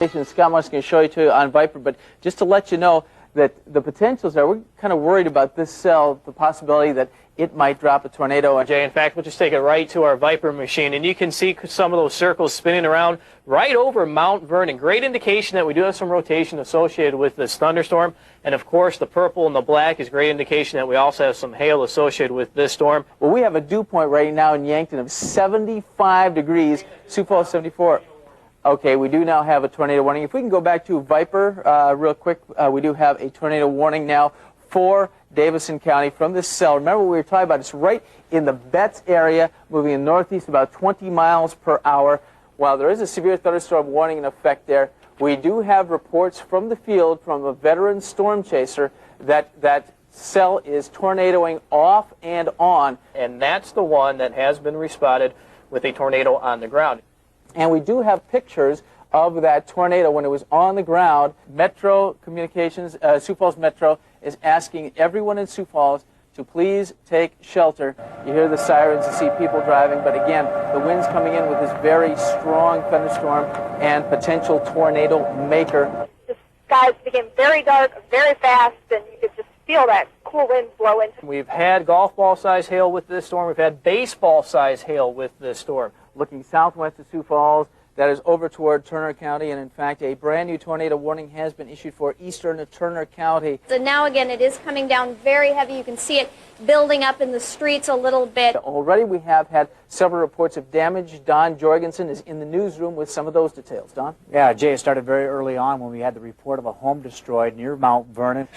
Scot Mundt's going to show you to on Viper, but just to let you know that the potentials are, we're kind of worried about this cell, the possibility that it might drop a tornado. Jay, in fact, we'll just take it right to our Viper machine, and you can see some of those circles spinning around right over Mount Vernon. Great indication that we do have some rotation associated with this thunderstorm, and of course the purple and the black is great indication that we also have some hail associated with this storm. Well, we have a dew point right now in Yankton of 75 degrees, Sioux Falls 74. Okay, we do now have a tornado warning. If we can go back to Viper real quick, we do have a tornado warning now for Davison County from this cell. Remember what we were talking about? It's right in the Betts area, moving in northeast about 20 miles per hour. While there is a severe thunderstorm warning in effect there, we do have reports from the field from a veteran storm chaser that that cell is tornadoing off and on. And that's the one that has been respotted with a tornado on the ground. And we do have pictures of that tornado when it was on the ground. Metro Communications, Sioux Falls Metro, is asking everyone in Sioux Falls to please take shelter. You hear the sirens, you see people driving, but again, the wind's coming in with this very strong thunderstorm and potential tornado maker. The skies became very dark, very fast, and you could just feel that cool wind blow into. We've had golf ball size hail with this storm. We've had baseball size hail with this storm. Looking southwest of Sioux Falls, that is over toward Turner County, and in fact a brand new tornado warning has been issued for eastern Turner County. So now again it is coming down very heavy. You can see it building up in the streets a little bit. Already we have had several reports of damage. Don Jorgensen is in the newsroom with some of those details. Don? Yeah, Jay, it started very early on when we had the report of a home destroyed near Mount Vernon.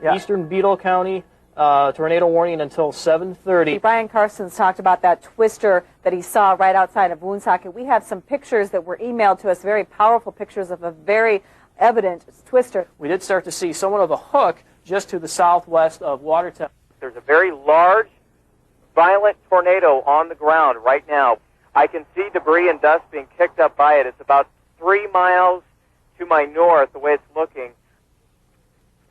Yeah. Eastern Beadle County, tornado warning until 7:30. Brian Karstens talked about that twister that he saw right outside of Woonsocket. We have some pictures that were emailed to us, very powerful pictures of a very evident twister. We did start to see somewhat of a hook just to the southwest of Watertown. There's a very large, violent tornado on the ground right now. I can see debris and dust being kicked up by it. It's about 3 miles to my north, the way it's looking.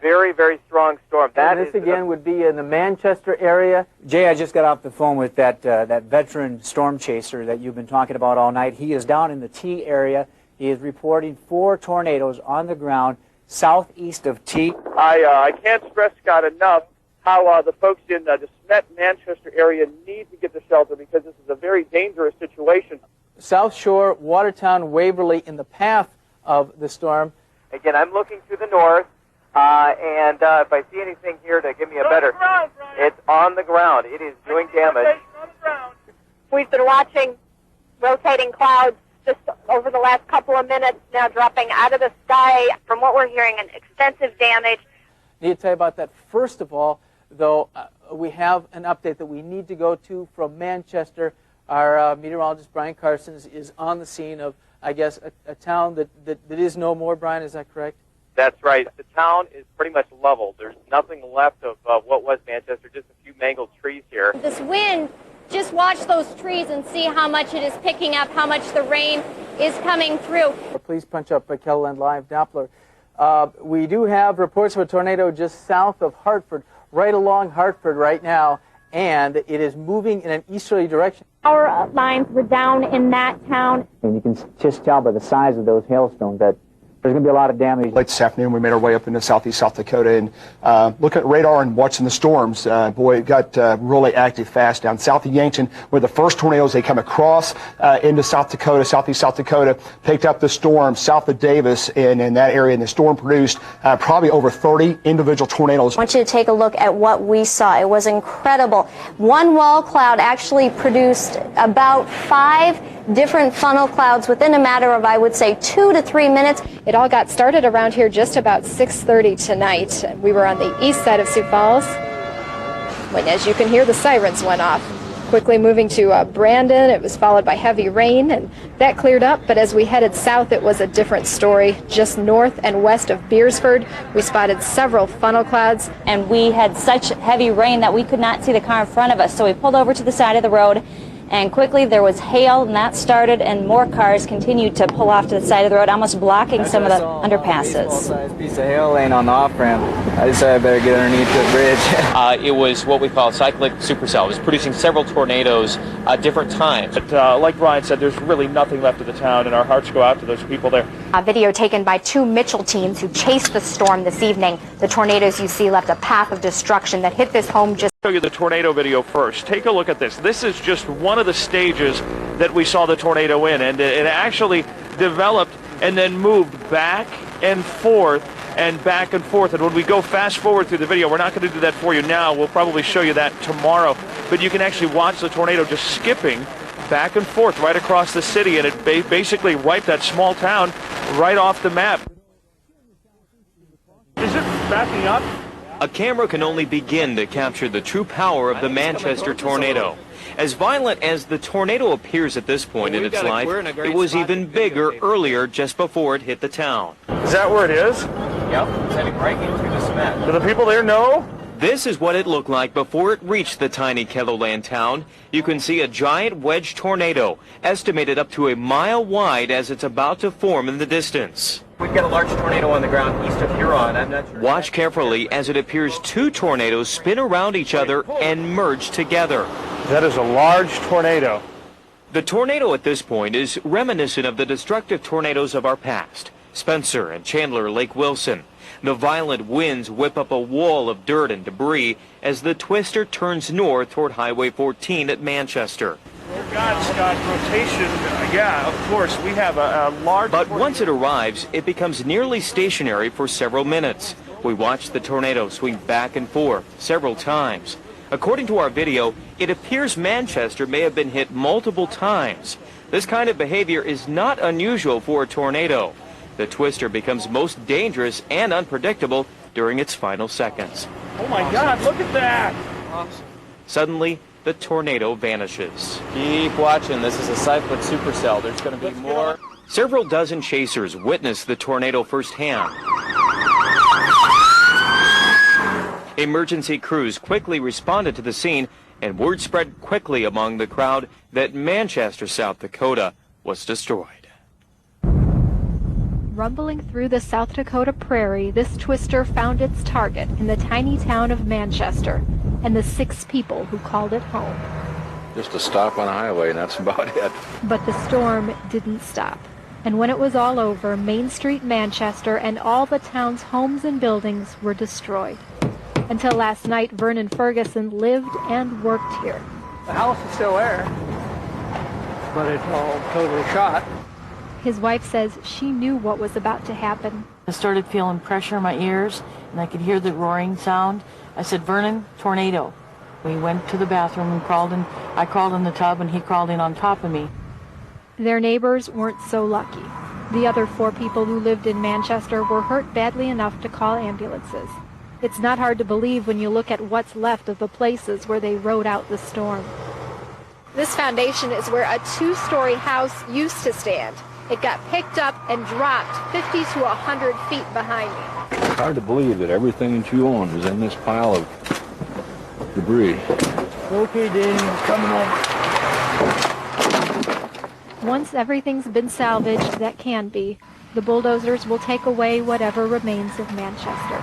Very, very strong storm. And this again would be in the Manchester area. Jay, I just got off the phone with that veteran storm chaser that you've been talking about all night. He is down in the T area. He is reporting 4 tornadoes on the ground southeast of T. I can't stress, Scott, enough how the folks in the Smet, Manchester area need to get to shelter because this is a very dangerous situation. South Shore, Watertown, Waverly in the path of the storm. Again, I'm looking to the north. And if I see anything here to give me a better, it's on the ground. It is doing damage. We've been watching rotating clouds just over the last couple of minutes now dropping out of the sky. From what we're hearing, an extensive damage. I need to tell you about that. First of all, though, we have an update that we need to go to from Manchester. Our meteorologist, Brian Karstens, is on the scene of, I guess, a town that is no more. Brian, is that correct? That's right. The town is pretty much leveled. There's nothing left of what was Manchester, just a few mangled trees here. This wind, just watch those trees and see how much it is picking up, how much the rain is coming through. Please punch up KELO Live Doppler. We do have reports of a tornado just south of Hartford, right along Hartford right now, and it is moving in an easterly direction. Power lines were down in that town. And you can just tell by the size of those hailstones that there's going to be a lot of damage. Late this afternoon, we made our way up into southeast South Dakota and looking at radar and watching the storms. Boy, it got really active fast down south of Yankton, where the first tornadoes, they come across into South Dakota, southeast South Dakota, picked up the storm south of Davis and in that area, and the storm produced probably over 30 individual tornadoes. I want you to take a look at what we saw. It was incredible. One wall cloud actually produced about 5 different funnel clouds within a matter of, I would say, 2 to 3 minutes. It all got started around here just about 6:30 tonight. We were on the east side of Sioux Falls when, as you can hear, the sirens went off. Quickly moving to Brandon, it was followed by heavy rain, and that cleared up. But as we headed south, it was a different story. Just north and west of Beersford, we spotted several funnel clouds. And we had such heavy rain that we could not see the car in front of us. So we pulled over to the side of the road and quickly there was hail, and that started, and more cars continued to pull off to the side of the road, almost blocking some of the underpasses. A piece of hail laying on the off-ramp. I decided I better get underneath the bridge. It was what we call a cyclic supercell. It was producing several tornadoes at different times. But like Brian said, there's really nothing left of the town, and our hearts go out to those people there. A video taken by 2 Mitchell teams who chased the storm this evening. The tornadoes you see left a path of destruction that hit this home just... I'll show you the tornado video first. Take a look at this. This is just one of the stages that we saw the tornado in, and it actually developed and then moved back and forth and back and forth. And when we go fast forward through the video, we're not going to do that for you now. We'll probably show you that tomorrow. But you can actually watch the tornado just skipping back and forth right across the city, and it basically wiped that small town right off the map. Is it backing up? A camera can only begin to capture the true power of the Manchester tornado. As violent as the tornado appears at this point in its life, it was even bigger earlier just before it hit the town. Is that where it is? Yep, it's heading right into the cement. Do the people there know? This is what it looked like before it reached the tiny KELO town. You can see a giant wedge tornado, estimated up to a mile wide as it's about to form in the distance. We've got a large tornado on the ground east of Huron. I'm not sure. Watch carefully as it appears 2 tornadoes spin around each other and merge together. That is a large tornado. The tornado at this point is reminiscent of the destructive tornadoes of our past. Spencer and Chandler Lake Wilson. The violent winds whip up a wall of dirt and debris as the twister turns north toward Highway 14 at Manchester. God, Scott, rotation, yeah, of course, we have a large... But once it arrives, it becomes nearly stationary for several minutes. We watch the tornado swing back and forth several times. According to our video, it appears Manchester may have been hit multiple times. This kind of behavior is not unusual for a tornado. The twister becomes most dangerous and unpredictable during its final seconds. Oh my God, look at that! Suddenly, the tornado vanishes. Keep watching. This is a cyclic supercell. There's going to be more. Several dozen chasers witnessed the tornado firsthand. Emergency crews quickly responded to the scene, and word spread quickly among the crowd that Manchester, South Dakota was destroyed. Rumbling through the South Dakota prairie, this twister found its target in the tiny town of Manchester and the 6 people who called it home. Just a stop on the highway, and that's about it. But the storm didn't stop. And when it was all over, Main Street, Manchester, and all the town's homes and buildings were destroyed. Until last night, Vernon Ferguson lived and worked here. The house is still there, but it's all totally shot. His wife says she knew what was about to happen. I started feeling pressure in my ears, and I could hear the roaring sound. I said, "Vernon, tornado." We went to the bathroom and crawled in. I crawled in the tub, and he crawled in on top of me. Their neighbors weren't so lucky. The other 4 people who lived in Manchester were hurt badly enough to call ambulances. It's not hard to believe when you look at what's left of the places where they rode out the storm. This foundation is where a 2-story house used to stand. It got picked up and dropped 50 to 100 feet behind me. It's hard to believe that everything that you own is in this pile of debris. Okay, Danny, coming over. Once everything's been salvaged that can be, the bulldozers will take away whatever remains of Manchester,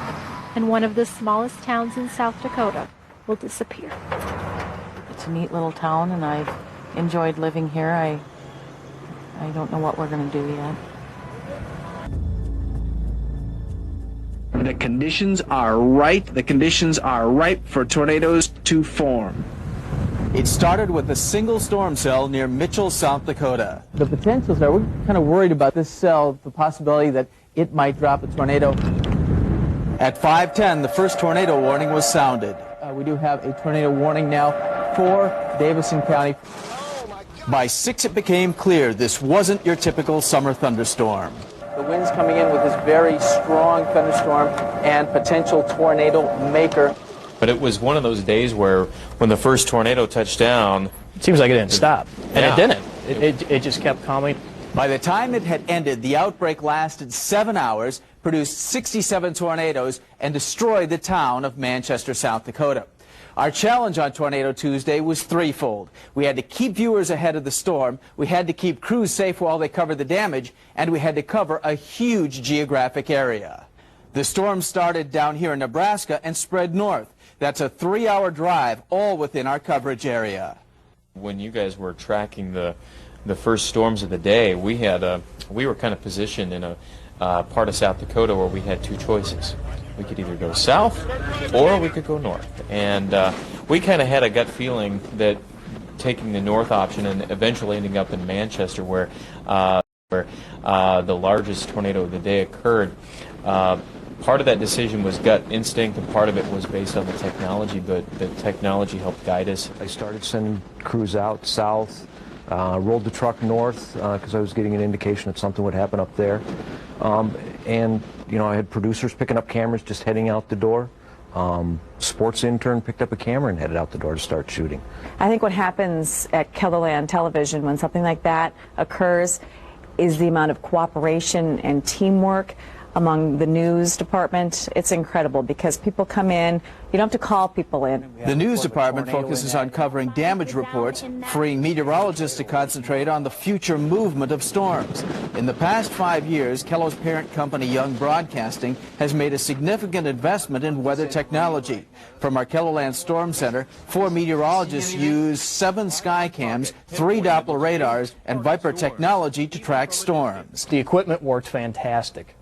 and one of the smallest towns in South Dakota will disappear. It's a neat little town, and I've enjoyed living here. I don't know what we're going to do yet. The conditions are right. The conditions are ripe for tornadoes to form. It started with a single storm cell near Mitchell, South Dakota. The potentials are, we're kind of worried about this cell, the possibility that it might drop a tornado. At 5:10, the first tornado warning was sounded. We do have a tornado warning now for Davison County. By 6, it became clear this wasn't your typical summer thunderstorm. The wind's coming in with this very strong thunderstorm and potential tornado maker. But it was one of those days where when the first tornado touched down, it seems like it didn't stop. And yeah. it didn't. It just kept coming. By the time it had ended, the outbreak lasted 7 hours, produced 67 tornadoes, and destroyed the town of Manchester, South Dakota. Our challenge on Tornado Tuesday was threefold. We had to keep viewers ahead of the storm, we had to keep crews safe while they covered the damage, and we had to cover a huge geographic area. The storm started down here in Nebraska and spread north. That's a 3-hour drive, all within our coverage area. When you guys were tracking the first storms of the day, we were kind of positioned in a part of South Dakota where we had two choices. We could either go south or we could go north. And we kind of had a gut feeling that taking the north option and eventually ending up in Manchester where the largest tornado of the day occurred, part of that decision was gut instinct and part of it was based on the technology, but the technology helped guide us. I started sending crews out south, rolled the truck north because I was getting an indication that something would happen up there. And, you know, I had producers picking up cameras just heading out the door. Sports intern picked up a camera and headed out the door to start shooting. I think what happens at KELO television when something like that occurs is the amount of cooperation and teamwork among the news department. It's incredible because people come in, you don't have to call people in. The news department focuses on covering damage reports, freeing meteorologists to concentrate on the future movement of storms. In the past 5 years, KELO's parent company, Young Broadcasting, has made a significant investment in weather technology. From our KELOland Storm Center, 4 meteorologists use 7 sky cams, 3 Doppler radars, and Viper technology to track storms. The equipment worked fantastic.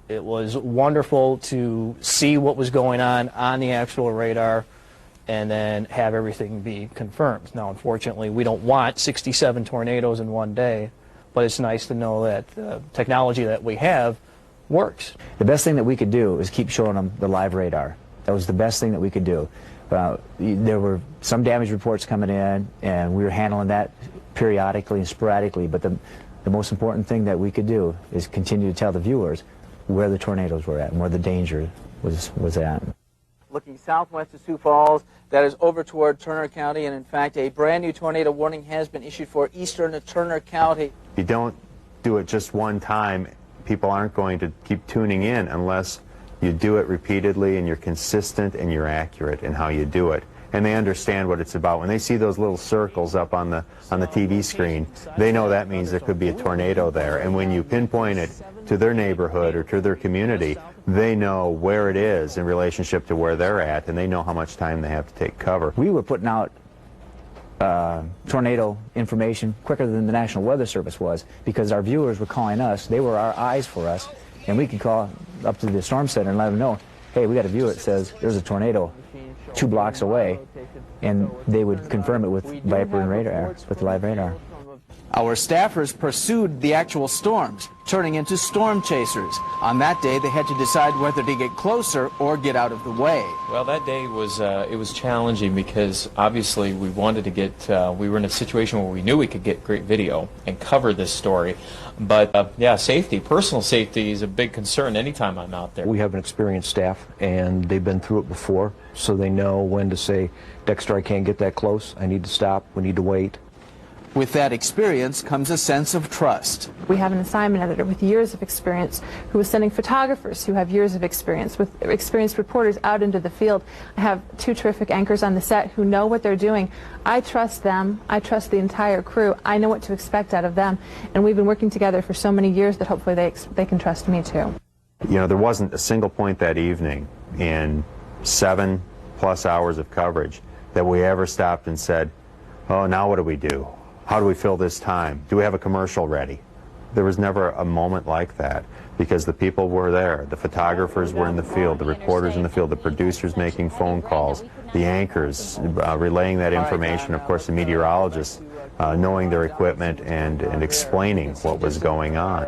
It was wonderful to see what was going on the actual radar and then have everything be confirmed. Now, unfortunately, we don't want 67 tornadoes in one day, but it's nice to know that the technology that we have works. The best thing that we could do is keep showing them the live radar. That was the best thing that we could do. There were some damage reports coming in, and we were handling that periodically and sporadically, but the most important thing that we could do is continue to tell the viewers where the tornadoes were at and where the danger was at. Looking southwest of Sioux Falls, that is over toward Turner County, and in fact a brand new tornado warning has been issued for eastern Turner County. You don't do it just one time, people aren't going to keep tuning in unless you do it repeatedly and you're consistent and you're accurate in how you do it. And they understand what it's about. When they see those little circles up on the TV screen, they know that means there could be a tornado there. And when you pinpoint it to their neighborhood or to their community, they know where it is in relationship to where they're at, and they know how much time they have to take cover. We were putting out tornado information quicker than the National Weather Service was because our viewers were calling us. They were our eyes for us, and we could call up to the storm center and let them know, hey, we got a viewer that says there's a tornado 2 blocks away, and they would confirm it with Viper and radar, with live radar. Our staffers pursued the actual storms, turning into storm chasers. On that day, they had to decide whether to get closer or get out of the way. Well, that day was challenging because obviously we wanted to get, we were in a situation where we knew we could get great video and cover this story. But yeah, safety, personal safety is a big concern anytime I'm out there. We have an experienced staff, and they've been through it before, so they know when to say, Dexter, I can't get that close. I need to stop. We need to wait. With that experience comes a sense of trust. We have an assignment editor with years of experience who is sending photographers who have years of experience, with experienced reporters out into the field. I have 2 terrific anchors on the set who know what they're doing. I trust them. I trust the entire crew. I know what to expect out of them. And we've been working together for so many years that hopefully they can trust me too. You know, there wasn't a single point that evening in 7+ hours of coverage that we ever stopped and said, oh, now what do we do? How do we fill this time? Do we have a commercial ready? There was never a moment like that because the people were there. The photographers were in the field, the reporters in the field, the producers making phone calls, the anchors relaying that information, of course the meteorologists knowing their equipment and explaining what was going on.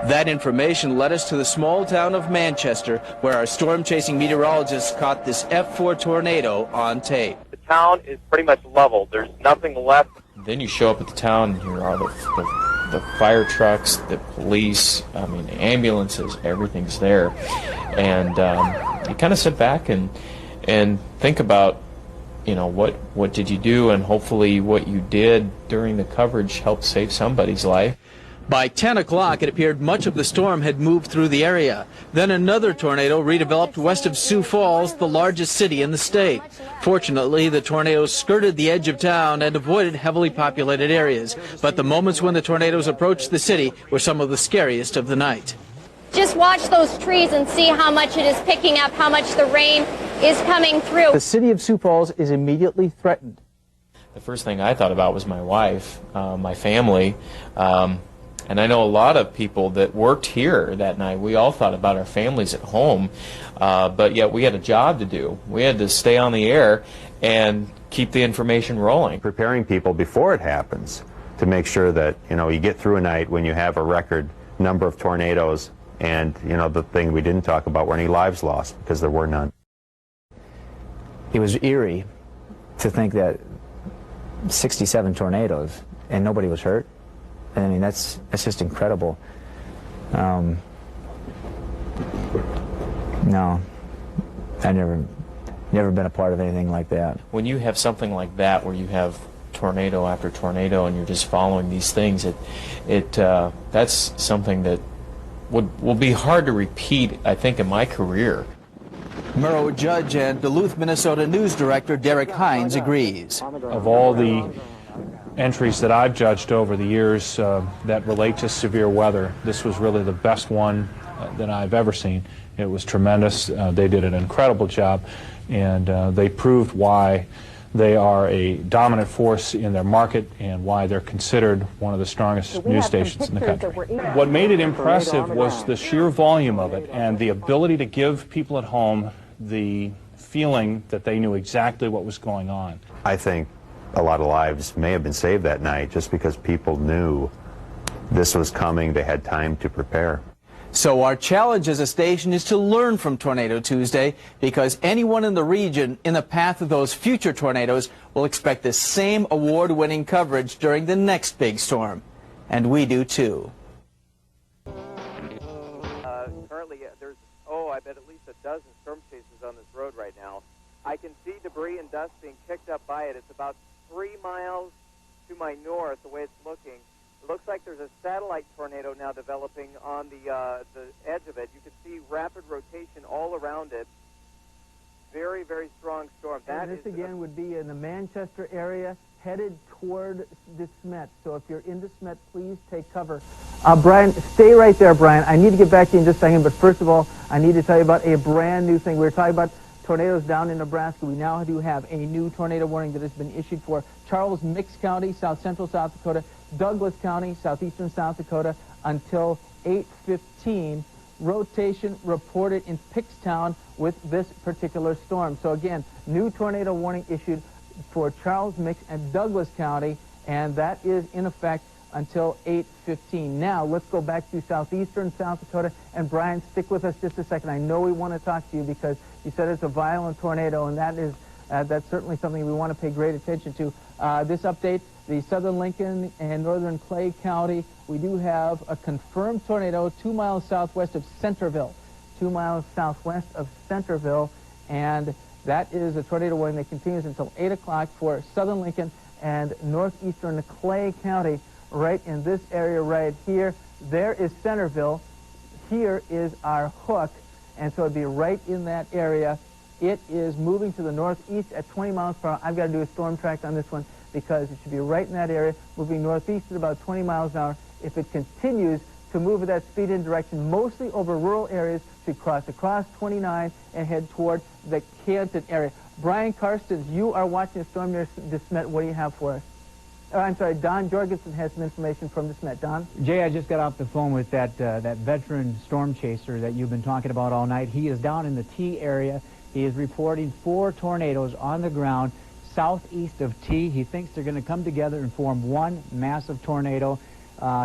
That information led us to the small town of Manchester, where our storm-chasing meteorologists caught this F4 tornado on tape. The town is pretty much leveled. There's nothing left. Then you show up at the town and here are the fire trucks, the police, I mean, the ambulances, everything's there. And you kind of sit back and think about, you know, what did you do, and hopefully what you did during the coverage helped save somebody's life. By 10 o'clock, it appeared much of the storm had moved through the area. Then another tornado redeveloped west of Sioux Falls, the largest city in the state. Fortunately, the tornadoes skirted the edge of town and avoided heavily populated areas. But the moments when the tornadoes approached the city were some of the scariest of the night. Just watch those trees and see how much it is picking up, how much the rain is coming through. The city of Sioux Falls is immediately threatened. The first thing I thought about was my wife, my family, and I know a lot of people that worked here that night. We all thought about our families at home, but yet we had a job to do. We had to stay on the air and keep the information rolling. Preparing people before it happens to make sure that, you get through a night when you have a record number of tornadoes, and, the thing we didn't talk about were any lives lost, because there were none. It was eerie to think that 67 tornadoes and nobody was hurt. I mean, that's just incredible. No, I've never been a part of anything like that. When you have something like that, where you have tornado after tornado, and you're just following these things, that's something that will be hard to repeat, I think, in my career. Murrow Judge and Duluth, Minnesota News Director Derek Hines agrees. Of all the entries that I've judged over the years that relate to severe weather, this was really the best one that I've ever seen. It was tremendous. They did an incredible job, and they proved why they are a dominant force in their market and why they're considered one of the strongest news stations in the country. What made it impressive was the sheer volume of it and the ability to give people at home the feeling that they knew exactly what was going on. I think a lot of lives may have been saved that night just because people knew this was coming. They had time to prepare. So our challenge as a station is to learn from Tornado Tuesday, because anyone in the region in the path of those future tornadoes will expect the same award-winning coverage during the next big storm. And we do too. Currently, there's, I bet at least a dozen storm chasers on this road right now. I can see debris and dust being kicked up by it. It's about 3 miles to my north, the way it's looking. It looks like there's a satellite tornado now developing on the edge of it. You can see rapid rotation all around it. Very, very strong storm. And this again would be in the Manchester area, headed toward De Smet. So if you're in De Smet, please take cover. Brian, stay right there, Brian. I need to get back to you in just a second, but first of all, I need to tell you about a brand new thing. We were talking about tornadoes down in Nebraska. We now do have a new tornado warning that has been issued for Charles Mix County, south central South Dakota, Douglas County, southeastern South Dakota, until 8:15. Rotation reported in Pickstown with this particular storm. So again, new tornado warning issued for Charles Mix and Douglas County, and that is in effect until 8:15. Now let's go back to southeastern South Dakota, and Brian, stick with us just a second. I know we want to talk to you because you said it's a violent tornado, and that's certainly something we want to pay great attention to. This update, the southern Lincoln and northern Clay County, we do have a confirmed tornado 2 miles southwest of Centerville. 2 miles southwest of Centerville, and that is a tornado warning that continues until 8 o'clock for southern Lincoln and northeastern Clay County. Right in this area right here, there is Centerville. Here is our hook, and so it'd be right in that area. It is moving to the northeast at 20 miles per hour. I've got to do a storm track on this one because it should be right in that area, moving northeast at about 20 miles an hour. If it continues to move at that speed and direction, mostly over rural areas, should cross across 29 and head toward the Canton area. Brian Karstens, you are watching a storm near De Smet. What do you have for us? I'm sorry, Don Jorgensen has some information from De Smet. Don? Jay, I just got off the phone with that veteran storm chaser that you've been talking about all night. He is down in the T area. He is reporting 4 tornadoes on the ground southeast of T. He thinks they're going to come together and form one massive tornado.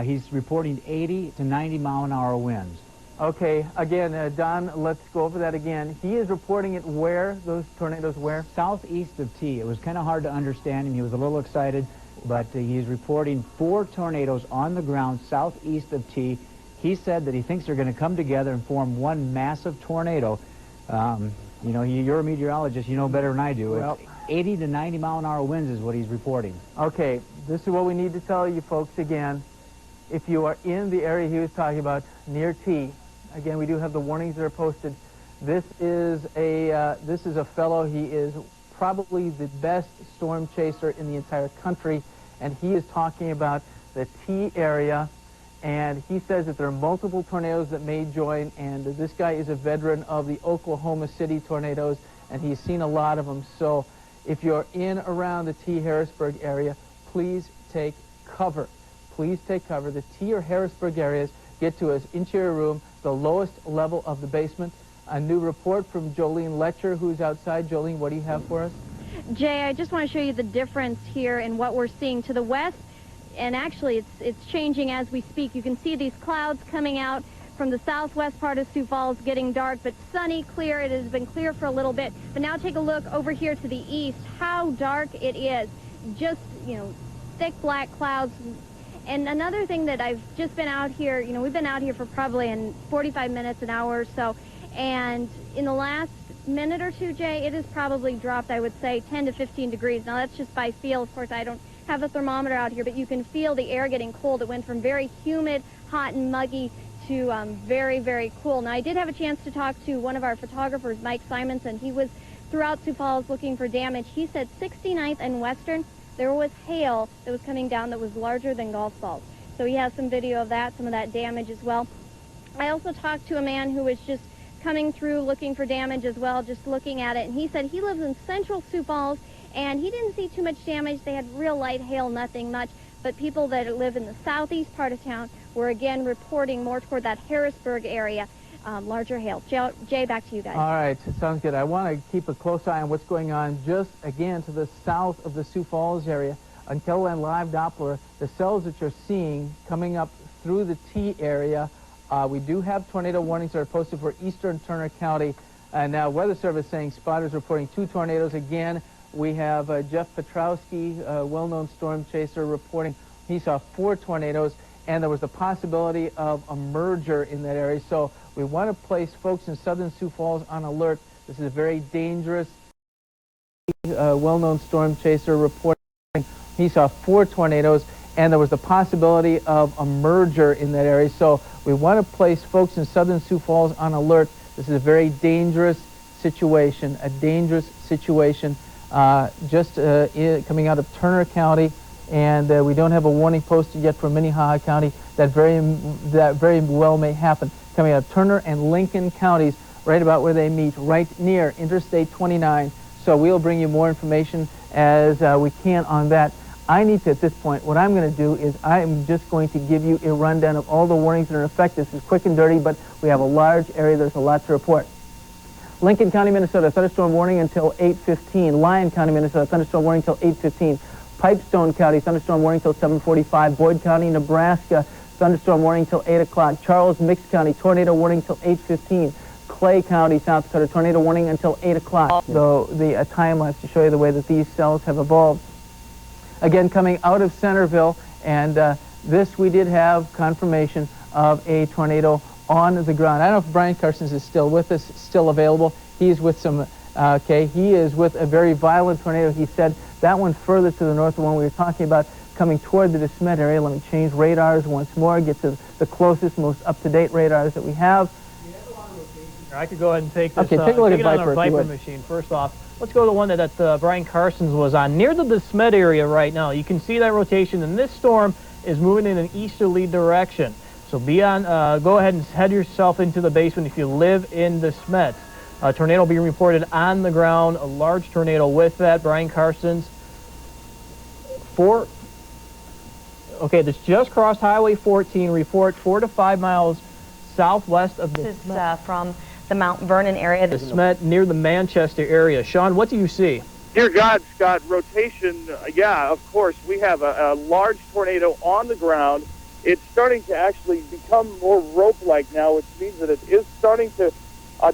He's reporting 80 to 90 mile an hour winds. Okay, again, Don, let's go over that again. He is reporting it where, those tornadoes where? Southeast of T. It was kind of hard to understand him. He was a little excited, but he's reporting 4 tornadoes on the ground southeast of T. He said that he thinks they're going to come together and form one massive tornado. You know, you're a meteorologist. You know better than I do. Well, 80 to 90 mile an hour winds is what he's reporting. Okay, this is what we need to tell you folks again. if you are in the area he was talking about, near T, again, we do have the warnings that are posted. This is a fellow. He is probably the best storm chaser in the entire country, and he is talking about the T area, and he says that there are multiple tornadoes that may join, and this guy is a veteran of the Oklahoma City tornadoes, and he's seen a lot of them. So if you're in around the T Harrisburg area, please take cover. Please take cover. The T or Harrisburg areas get to his interior room, the lowest level of the basement. A new report from Jolene Letcher, who's outside. Jolene, what do you have for us? Jay, I just want to show you the difference here in what we're seeing to the west, and actually it's changing as we speak. You can see these clouds coming out from the southwest part of Sioux Falls, getting dark, but sunny, clear. It has been clear for a little bit. But now take a look over here to the east, how dark it is. Just, you know, thick black clouds. And another thing that I've just been out here, you know, we've been out here for probably 45 minutes, an hour or so, and in the last minute or two, Jay, it has probably dropped, I would say, 10 to 15 degrees. Now, that's just by feel. Of course, I don't have a thermometer out here, but you can feel the air getting cold. It went from very humid, hot, and muggy to very, very cool. Now, I did have a chance to talk to one of our photographers, Mike Simonson. He was throughout Sioux Falls looking for damage. He said 69th and Western, there was hail that was coming down that was larger than golf balls. So he has some video of that, some of that damage as well. I also talked to a man who was just coming through looking for damage as well, just looking at it, and he said he lives in central Sioux Falls, and he didn't see too much damage. They had real light hail, nothing much, but people that live in the southeast part of town were again reporting more toward that Harrisburg area, larger hail. Jay, back to you guys. All right, sounds good. I want to keep a close eye on what's going on just, again, to the south of the Sioux Falls area. On KELO Live Doppler, the cells that you're seeing coming up through the T area, we do have tornado warnings that are posted for eastern Turner County. Now, Weather Service saying spotters reporting 2 tornadoes. Again, we have Jeff Petrowski, a well-known storm chaser, reporting he saw 4 tornadoes, and there was the possibility of a merger in that area. So we want to place folks in southern Sioux Falls on alert. This is a very dangerous, well-known storm chaser, reporting he saw 4 tornadoes, and there was the possibility of a merger in that area. So we want to place folks in southern Sioux Falls on alert. This is a very dangerous situation, coming out of Turner County, and we don't have a warning posted yet for Minnehaha County. That very well may happen. Coming out of Turner and Lincoln counties, right about where they meet, right near Interstate 29. So we'll bring you more information as we can on that. I need to, at this point, what I'm going to do is I'm just going to give you a rundown of all the warnings that are in effect. This is quick and dirty, but we have a large area. There's a lot to report. Lincoln County, Minnesota, thunderstorm warning until 8:15. Lyon County, Minnesota, thunderstorm warning until 8:15. Pipestone County, thunderstorm warning until 7:45. Boyd County, Nebraska, thunderstorm warning until 8 o'clock. Charles Mix County, tornado warning until 8:15. Clay County, South Dakota, tornado warning until 8 o'clock. Though the time lapse to show you the way that these cells have evolved. Again, coming out of Centerville, and this we did have confirmation of a tornado on the ground. I don't know if Brian Karstens is still with us, still available. He's with some, he is with a very violent tornado. He said that one further to the north, the one we were talking about, coming toward the DeSmet area. Let me change radars once more, get to the closest, most up-to-date radars that we have. I could go ahead and take this. Okay, take a look at it on Viper, our Viper machine. First off, let's go to the one that Brian Karstens was on, near the DeSmet area right now. You can see that rotation, and this storm is moving in an easterly direction. So be on. Go ahead and head yourself into the basement if you live in DeSmet. A tornado being reported on the ground, a large tornado with that. Brian Karstens. Okay, this just crossed Highway 14. Report 4 to 5 miles southwest of this is from the Mount Vernon area. DeSmet, near the Manchester area. Shawn, what do you see? Dear God, Scott, rotation, yeah, of course. We have a large tornado on the ground. It's starting to actually become more rope-like now, which means that it is starting to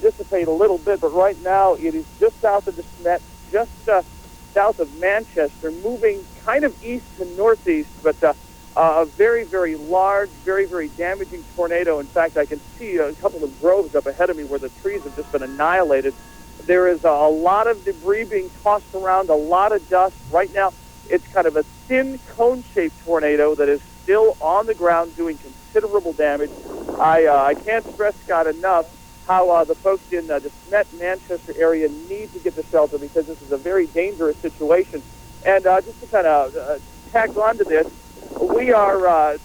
dissipate a little bit, but right now it is just south of DeSmet, just south of Manchester, moving kind of east to northeast, but a very, very large, very, very damaging tornado. In fact, I can see a couple of groves up ahead of me where the trees have just been annihilated. There is a lot of debris being tossed around, a lot of dust. Right now, it's kind of a thin cone-shaped tornado that is still on the ground doing considerable damage. I can't stress, Scott, enough how the folks in the Smet, Manchester area need to get to shelter because this is a very dangerous situation. And just to kind of tack on to this, we are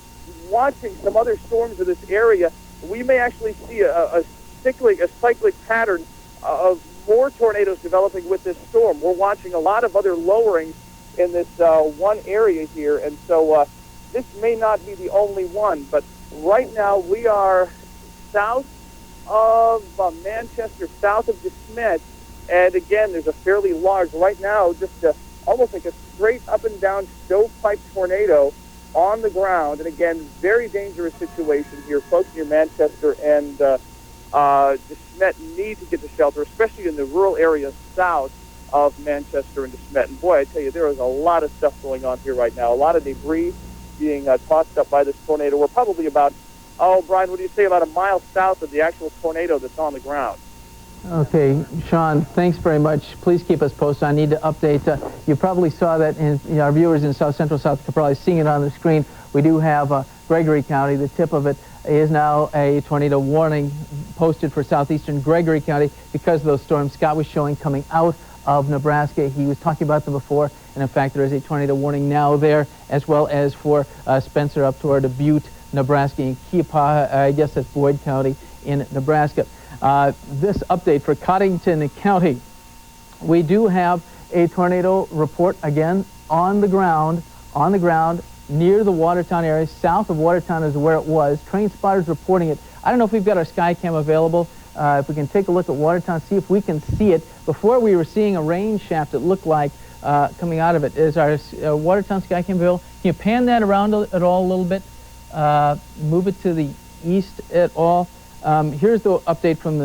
watching some other storms in this area. We may actually see a cyclic pattern of more tornadoes developing with this storm. We're watching a lot of other lowerings in this one area here, and so this may not be the only one, but right now we are south of Manchester, south of De Smet, and again, there's a fairly large, right now, just almost like a straight up and down stovepipe tornado on the ground, and again, very dangerous situation here. Folks near Manchester and De Smet need to get to shelter, especially in the rural areas south of Manchester and De Smet. And boy, I tell you, there is a lot of stuff going on here right now. A lot of debris being tossed up by this tornado. We're probably about, Brian, what do you say, about a mile south of the actual tornado that's on the ground? Okay, Shawn, thanks very much. Please keep us posted. I need to update. You probably saw that in our viewers in South Central South Dakota probably seeing it on the screen. We do have Gregory County. The tip of it is now a tornado warning posted for southeastern Gregory County because of those storms Scott was showing coming out of Nebraska. He was talking about them before, and in fact, there is a tornado warning now there, as well as for Spencer up toward Butte, Nebraska, and Keepaw, I guess that's Boyd County in Nebraska. This update for Cottington County, we do have a tornado report again on the ground near the Watertown area. South of Watertown is where it was. Train spotters reporting it. I don't know if we've got our Skycam available. If we can take a look at Watertown, see if we can see it. Before we were seeing a rain shaft, it looked like coming out of it. Is our Watertown Skycam available? Can you pan that around at all a little bit? Move it to the east at all. Here's the update from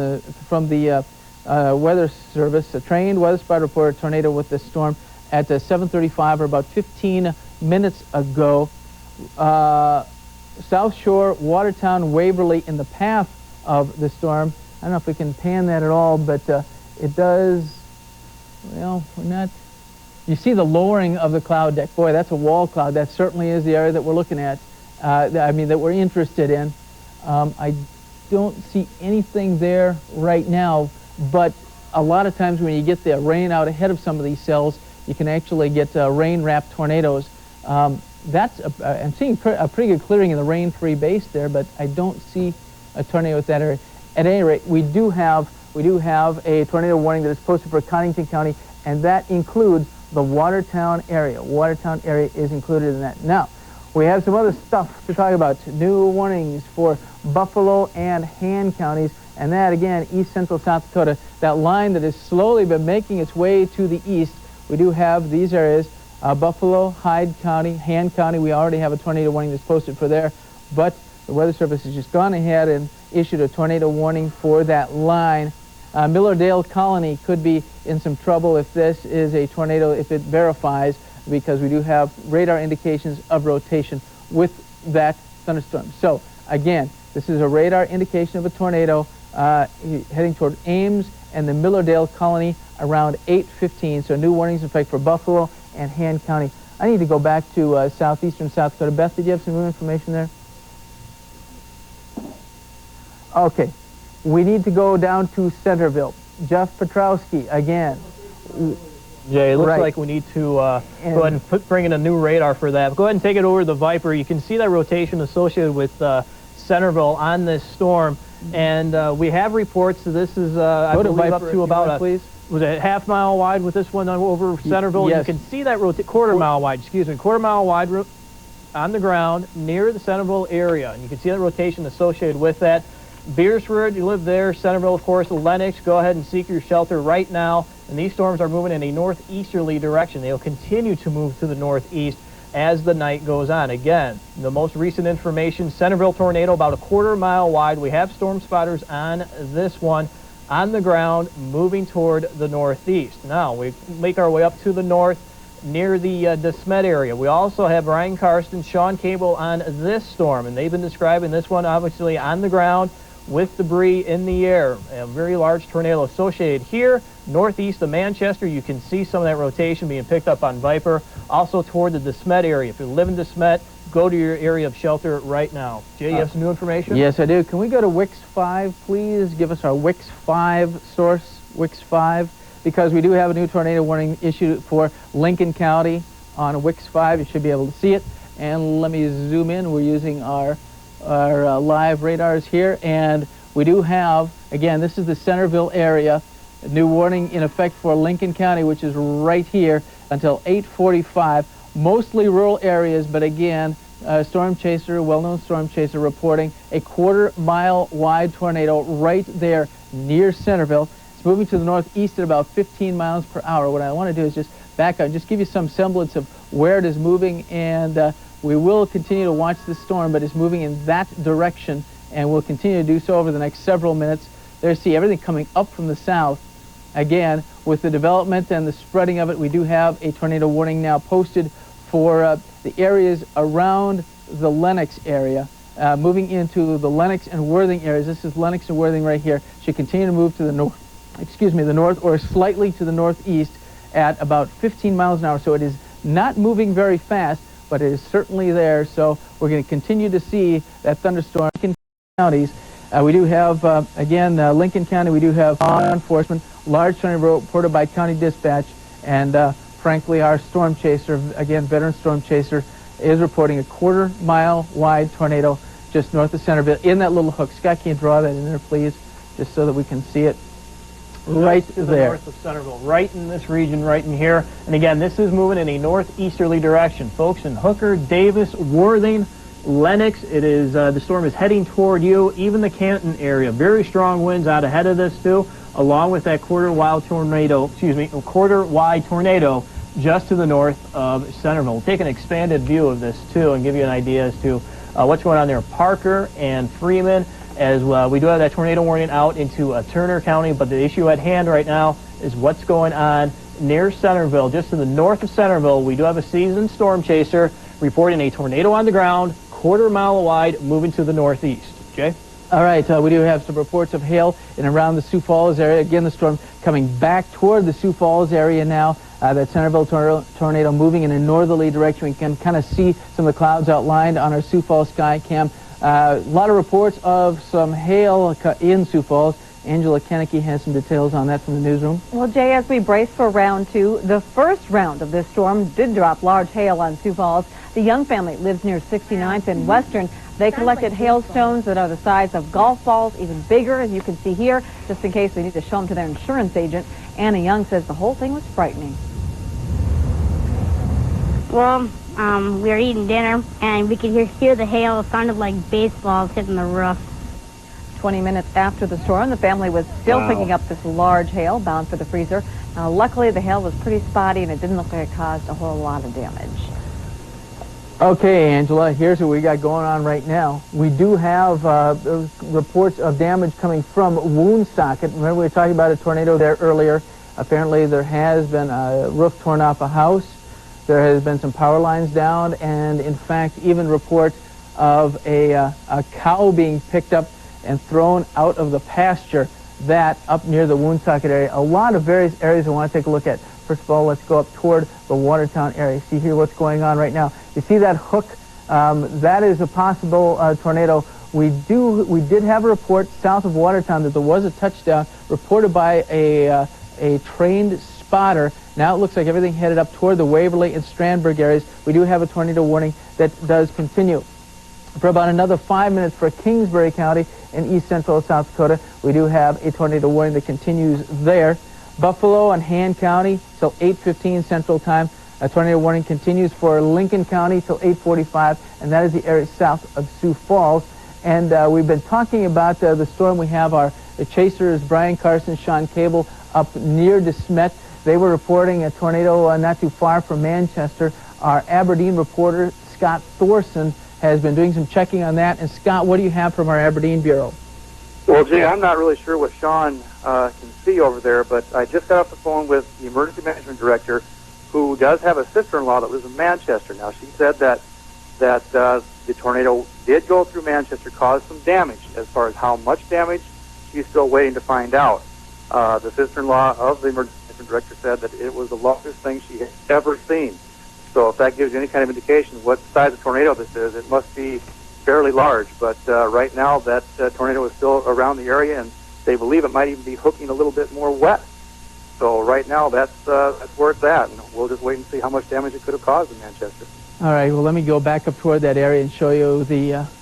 the Weather Service. A trained weather spotter reported a tornado with this storm at 7:35, or about 15 minutes ago. South Shore, Watertown, Waverly in the path of the storm. I don't know if we can pan that at all, but it does. Well, we're not. You see the lowering of the cloud deck. Boy, that's a wall cloud. That certainly is the area that we're looking at. That we're interested in. I don't see anything there right now, but a lot of times when you get the rain out ahead of some of these cells, you can actually get rain-wrapped tornadoes. I'm seeing a pretty good clearing in the rain-free base there, but I don't see a tornado with that area. At any rate, we do have a tornado warning that is posted for Cottington County, and that includes the Watertown area. Watertown area is included in that. Now, we have some other stuff to talk about. New warnings for Buffalo and Han counties, and that again, east central South Dakota. That line that has slowly been making its way to the east. We do have these areas, Buffalo, Hyde County, Han County. We already have a tornado warning that's posted for there, but the Weather Service has just gone ahead and issued a tornado warning for that line. Millerdale Colony could be in some trouble if this is a tornado, if it verifies, because we do have radar indications of rotation with that thunderstorm. So again, this is a radar indication of a tornado heading toward Ames and the Millerdale Colony around 8:15. So new warnings in effect for Buffalo and Han County. I need to go back to southeastern South Dakota. Beth, did you have some new information there? Okay, we need to go down to Centerville. Jeff Petrowski again. Jay, it looks like we need to go ahead and bring in a new radar for that. Go ahead and take it over to the Viper. You can see that rotation associated with Centerville on this storm. And we have reports. So this is, I believe, up to about was it half mile wide with this one over Centerville? Yes. You can see that quarter mile wide on the ground near the Centerville area. And you can see that rotation associated with that. Beersford, you live there. Centerville, of course. Lennox, go ahead and seek your shelter right now. And these storms are moving in a northeasterly direction. They'll continue to move to the northeast as the night goes on. Again, the most recent information, Centerville tornado about a quarter mile wide. We have storm spotters on this one on the ground moving toward the northeast. Now, we make our way up to the north near the De Smet area. We also have Brian Karstens, Shawn Cable on this storm, and they've been describing this one obviously on the ground with debris in the air. A very large tornado associated here, northeast of Manchester. You can see some of that rotation being picked up on Viper. Also toward the De Smet area. If you live in De Smet, go to your area of shelter right now. Jay, you have some new information? Yes, I do. Can we go to WIX 5, please? Give us our WIX 5 source, WIX 5, because we do have a new tornado warning issued for Lincoln County on WIX 5. You should be able to see it. And let me zoom in. We're using our live radars here, and we do have, again, this is the Centerville area, a new warning in effect for Lincoln County, which is right here until 8:45. Mostly rural areas, but again, storm chaser, well-known storm chaser, reporting a quarter-mile wide tornado right there near Centerville. It's moving to the northeast at about 15 miles per hour. What I want to do is just back up and just give you some semblance of where it is moving, and we will continue to watch the storm, but it's moving in that direction, and we'll continue to do so over the next several minutes. There's everything coming up from the south. Again, with the development and the spreading of it, we do have a tornado warning now posted for the areas around the Lenox area, moving into the Lenox and Worthing areas. This is Lenox and Worthing right here. Should continue to move to the north, the north or slightly to the northeast at about 15 miles an hour. So it is not moving very fast, but it is certainly there. So we're going to continue to see that thunderstorm in counties. We do have, again, Lincoln County, we do have law enforcement, large tornado reported by county dispatch, and frankly, our storm chaser, again, veteran storm chaser, is reporting a quarter-mile wide tornado just north of Centerville in that little hook. Scott, can you draw that in there, please, just so that we can see it? Right there. North of Centerville, right in this region, right in here. And again, this is moving in a northeasterly direction. Folks in Hooker, Davis, Worthing, Lenox, it is the storm is heading toward you, even the Canton area. Very strong winds out ahead of this too, along with that quarter-wide tornado just to the north of Centerville. We'll take an expanded view of this too and give you an idea as to what's going on there. Parker and Freeman, as we do have that tornado warning out into Turner County, but the issue at hand right now is what's going on near Centerville. Just to the north of Centerville, we do have a seasoned storm chaser reporting a tornado on the ground, quarter-mile wide, moving to the northeast. Jay? All right, we do have some reports of hail in around the Sioux Falls area. Again, the storm coming back toward the Sioux Falls area now. That Centerville tornado moving in a northerly direction. We can kind of see some of the clouds outlined on our Sioux Falls sky cam. A lot of reports of some hail in Sioux Falls. Angela Kennecke has some details on that from the newsroom. Well, Jay, as we brace for round two, the first round of this storm did drop large hail on Sioux Falls. The Young family lives near 69th and Western. They collected hailstones that are the size of golf balls, even bigger, as you can see here, just in case they need to show them to their insurance agent. Anna Young says the whole thing was frightening. Well, we were eating dinner, and we could hear the hail. It sounded like baseballs hitting the roof. 20 minutes after the storm, the family was still picking up this large hail bound for the freezer. Now, luckily, the hail was pretty spotty, and it didn't look like it caused a whole lot of damage. Okay, Angela, here's what we got going on right now. We do have reports of damage coming from Woonsocket. Remember, we were talking about a tornado there earlier. Apparently, there has been a roof torn off a house. There has been some power lines down, and in fact, even reports of a cow being picked up and thrown out of the pasture, that up near the Woonsocket area. A lot of various areas I want to take a look at. First of all, let's go up toward the Watertown area. See here what's going on right now. You see that hook? That is a possible tornado. We did have a report south of Watertown that there was a touchdown reported by a trained spotter. Now it looks like everything headed up toward the Waverly and Strandberg areas. We do have a tornado warning that does continue for about another 5 minutes for Kingsbury County in east central South Dakota. We do have a tornado warning that continues there. Buffalo and Han County till 8:15 Central Time. A tornado warning continues for Lincoln County till 8:45, and that is the area south of Sioux Falls. And we've been talking about the storm. We have the chasers, Brian Karstens, Shawn Cable, up near De Smet. They were reporting a tornado not too far from Manchester. Our Aberdeen reporter, Scott Thorson, has been doing some checking on that. And Scott, what do you have from our Aberdeen Bureau? Well, Jay, I'm not really sure what Shawn can see over there, but I just got off the phone with the emergency management director, who does have a sister-in-law that lives in Manchester. Now, she said that the the tornado did go through Manchester, caused some damage. As far as how much damage, she's still waiting to find out. The sister-in-law of the emergency director said that it was the largest thing she had ever seen. So if that gives you any kind of indication what size of tornado this is, it must be fairly large. But right now, that tornado is still around the area, and they believe it might even be hooking a little bit more west. So right now, that's where it's at, and we'll just wait and see how much damage it could have caused in Manchester. All right. Well, let me go back up toward that area and show you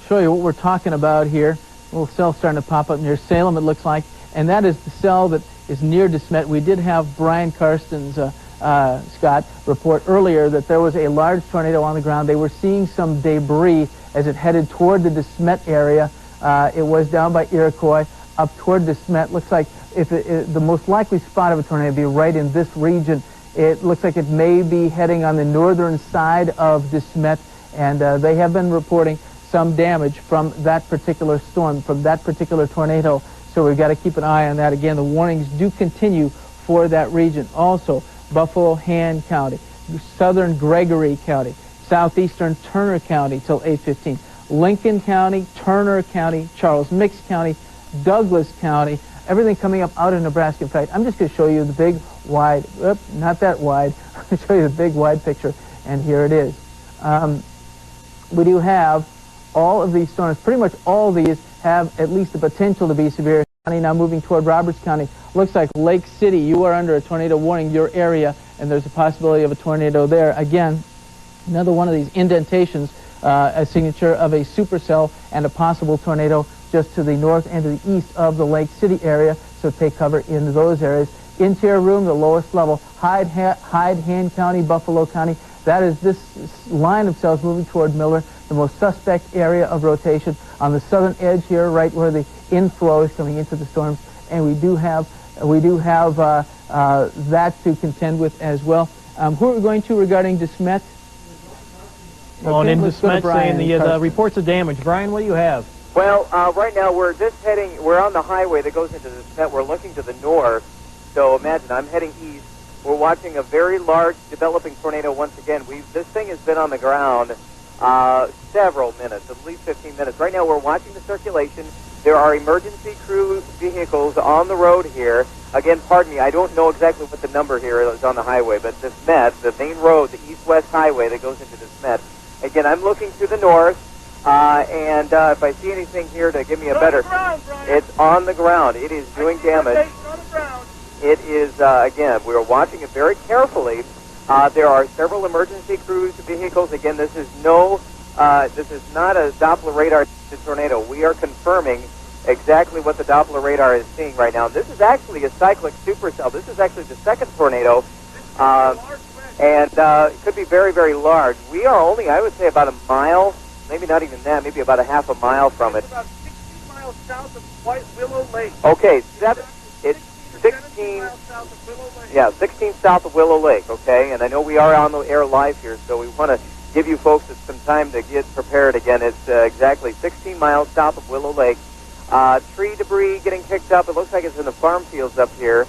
what we're talking about here. A little cell starting to pop up near Salem, it looks like, and that is the cell that is near De Smet. We did have Brian Karstens, Scott, report earlier that there was a large tornado on the ground. They were seeing some debris as it headed toward the De Smet area. It was down by Iroquois, up toward De Smet. Looks like the most likely spot of a tornado would be right in this region. It looks like it may be heading on the northern side of De Smet, and they have been reporting some damage from that particular storm, from that particular tornado. So we've got to keep an eye on that. Again, the warnings do continue for that region. Also, Buffalo Han County, southern Gregory County, southeastern Turner County till 8:15, Lincoln County, Turner County, Charles Mix County, Douglas County, everything coming up out of Nebraska. In fact, I'm just going to show you the big, wide, not that wide, I'll show you the big, wide picture, and here it is. We do have all of these storms, pretty much all of these have at least the potential to be severe. Now moving toward Roberts County. Looks like Lake City, you are under a tornado warning, your area, and there's a possibility of a tornado there. Again, another one of these indentations, a signature of a supercell and a possible tornado just to the north and to the east of the Lake City area, so take cover in those areas. Interior room, the lowest level, Hyde, Han County, Buffalo County. That is this line of cells moving toward Miller, the most suspect area of rotation on the southern edge here, right where the inflow is coming into the storms, and we do have that to contend with as well. Who are we going to regarding De Smet? Well, Okay, in De let's go to Smet saying the reports of damage. Brian, what do you have? Well, right now we're on the highway that goes into De Smet. We're looking to the north. So imagine I'm heading east. We're watching a very large developing tornado once again. This thing has been on the ground several minutes, at least 15 minutes. Right now we're watching the circulation. There are emergency crew vehicles on the road here. Again, pardon me, I don't know exactly what the number here is on the highway, but De Smet, the main road, the east-west highway that goes into De Smet. Again, I'm looking to the north, and if I see anything here to give me a better... It's on the ground. It is doing damage. It is, again, we're watching it very carefully. There are several emergency crews vehicles. Again, this is not a Doppler radar tornado. We are confirming exactly what the Doppler radar is seeing right now. This is actually a cyclic supercell. This is actually the second tornado, and it could be very, very large. We are only, I would say, about a mile, maybe not even that, maybe about a half a mile from it. About 16 miles south of White Willow Lake. Okay, it's 16. 16 south of Willow Lake. Okay, and I know we are on the air live here, so we want to give you folks some time to get prepared. Again, it's exactly 16 miles south of Willow Lake. Tree debris getting picked up. It looks like it's in the farm fields up here,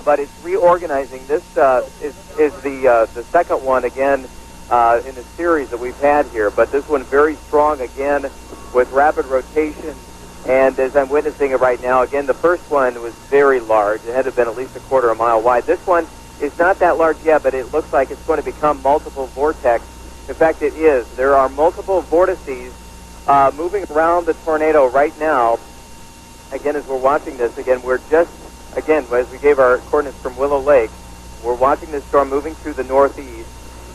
but it's reorganizing. This is the second one again in the series that we've had here, but this one very strong again with rapid rotation. And as I'm witnessing it right now, again, the first one was very large. It had to have been at least a quarter of a mile wide. This one is not that large yet, but it looks like it's going to become multiple vortex. In fact, it is. There are multiple vortices moving around the tornado right now. Again, as we're watching this, again, as we gave our coordinates from Willow Lake, we're watching this storm moving through the northeast.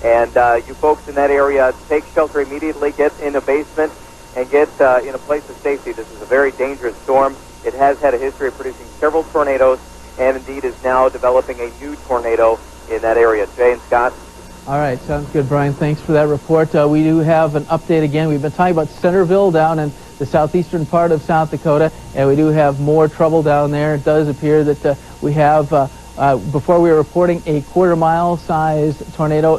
And you folks in that area, take shelter immediately, get in a basement, and get in a place of safety. This is a very dangerous storm. It has had a history of producing several tornadoes, and indeed is now developing a new tornado in that area. Jay and Scott? All right, sounds good, Brian. Thanks for that report. We do have an update again. We've been talking about Centerville down in the southeastern part of South Dakota, and we do have more trouble down there. It does appear that we have, before we were reporting a quarter-mile sized tornado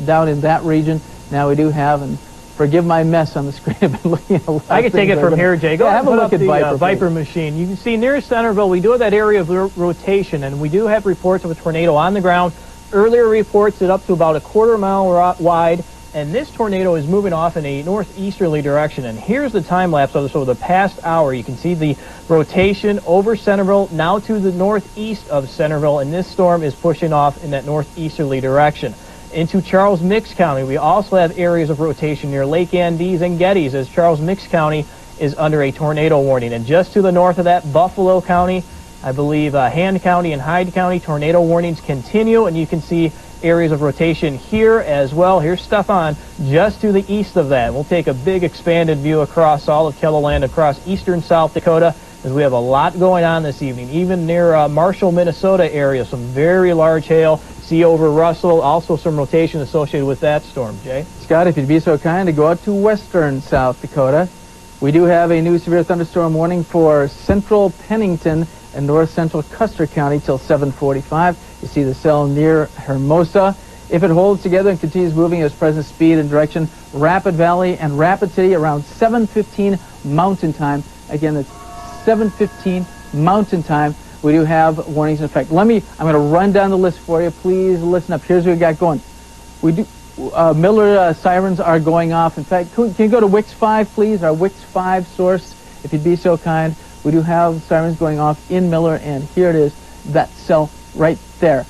down in that region. Now we do have, and forgive my mess on the screen. I've been looking at a lot I can take it from here, Jay. Go ahead and have a look at Viper machine. You can see near Centerville, we do have that area of rotation, and we do have reports of a tornado on the ground. Earlier reports it up to about a quarter mile wide, and this tornado is moving off in a northeasterly direction. And here's the time lapse of this over the past hour. You can see the rotation over Centerville, now to the northeast of Centerville, and this storm is pushing off in that northeasterly direction. Into Charles Mix County, we also have areas of rotation near Lake Andes and Gettys, as Charles Mix County is under a tornado warning. And just to the north of that, Buffalo County, I believe Han County and Hyde County, tornado warnings continue, and you can see areas of rotation here as well. Here's Stefan just to the east of that. We'll take a big expanded view across all of KELO land, across eastern South Dakota, as we have a lot going on this evening. Even near Marshall, Minnesota area, some very large hail. See over Russell, also some rotation associated with that storm. Jay? Scott, if you'd be so kind to go out to western South Dakota. We do have a new severe thunderstorm warning for central Pennington and north central Custer County till 7:45. You see the cell near Hermosa. If it holds together and continues moving at its present speed and direction, Rapid Valley and Rapid City around 7:15 Mountain Time. Again, it's 7:15 Mountain Time. We do have warnings in effect. I'm going to run down the list for you. Please listen up. Here's what we got going. We do Miller sirens are going off. In fact, can you go to Wix 5, please? Our Wix 5 source, if you'd be so kind. We do have sirens going off in Miller, and here it is, that cell right there.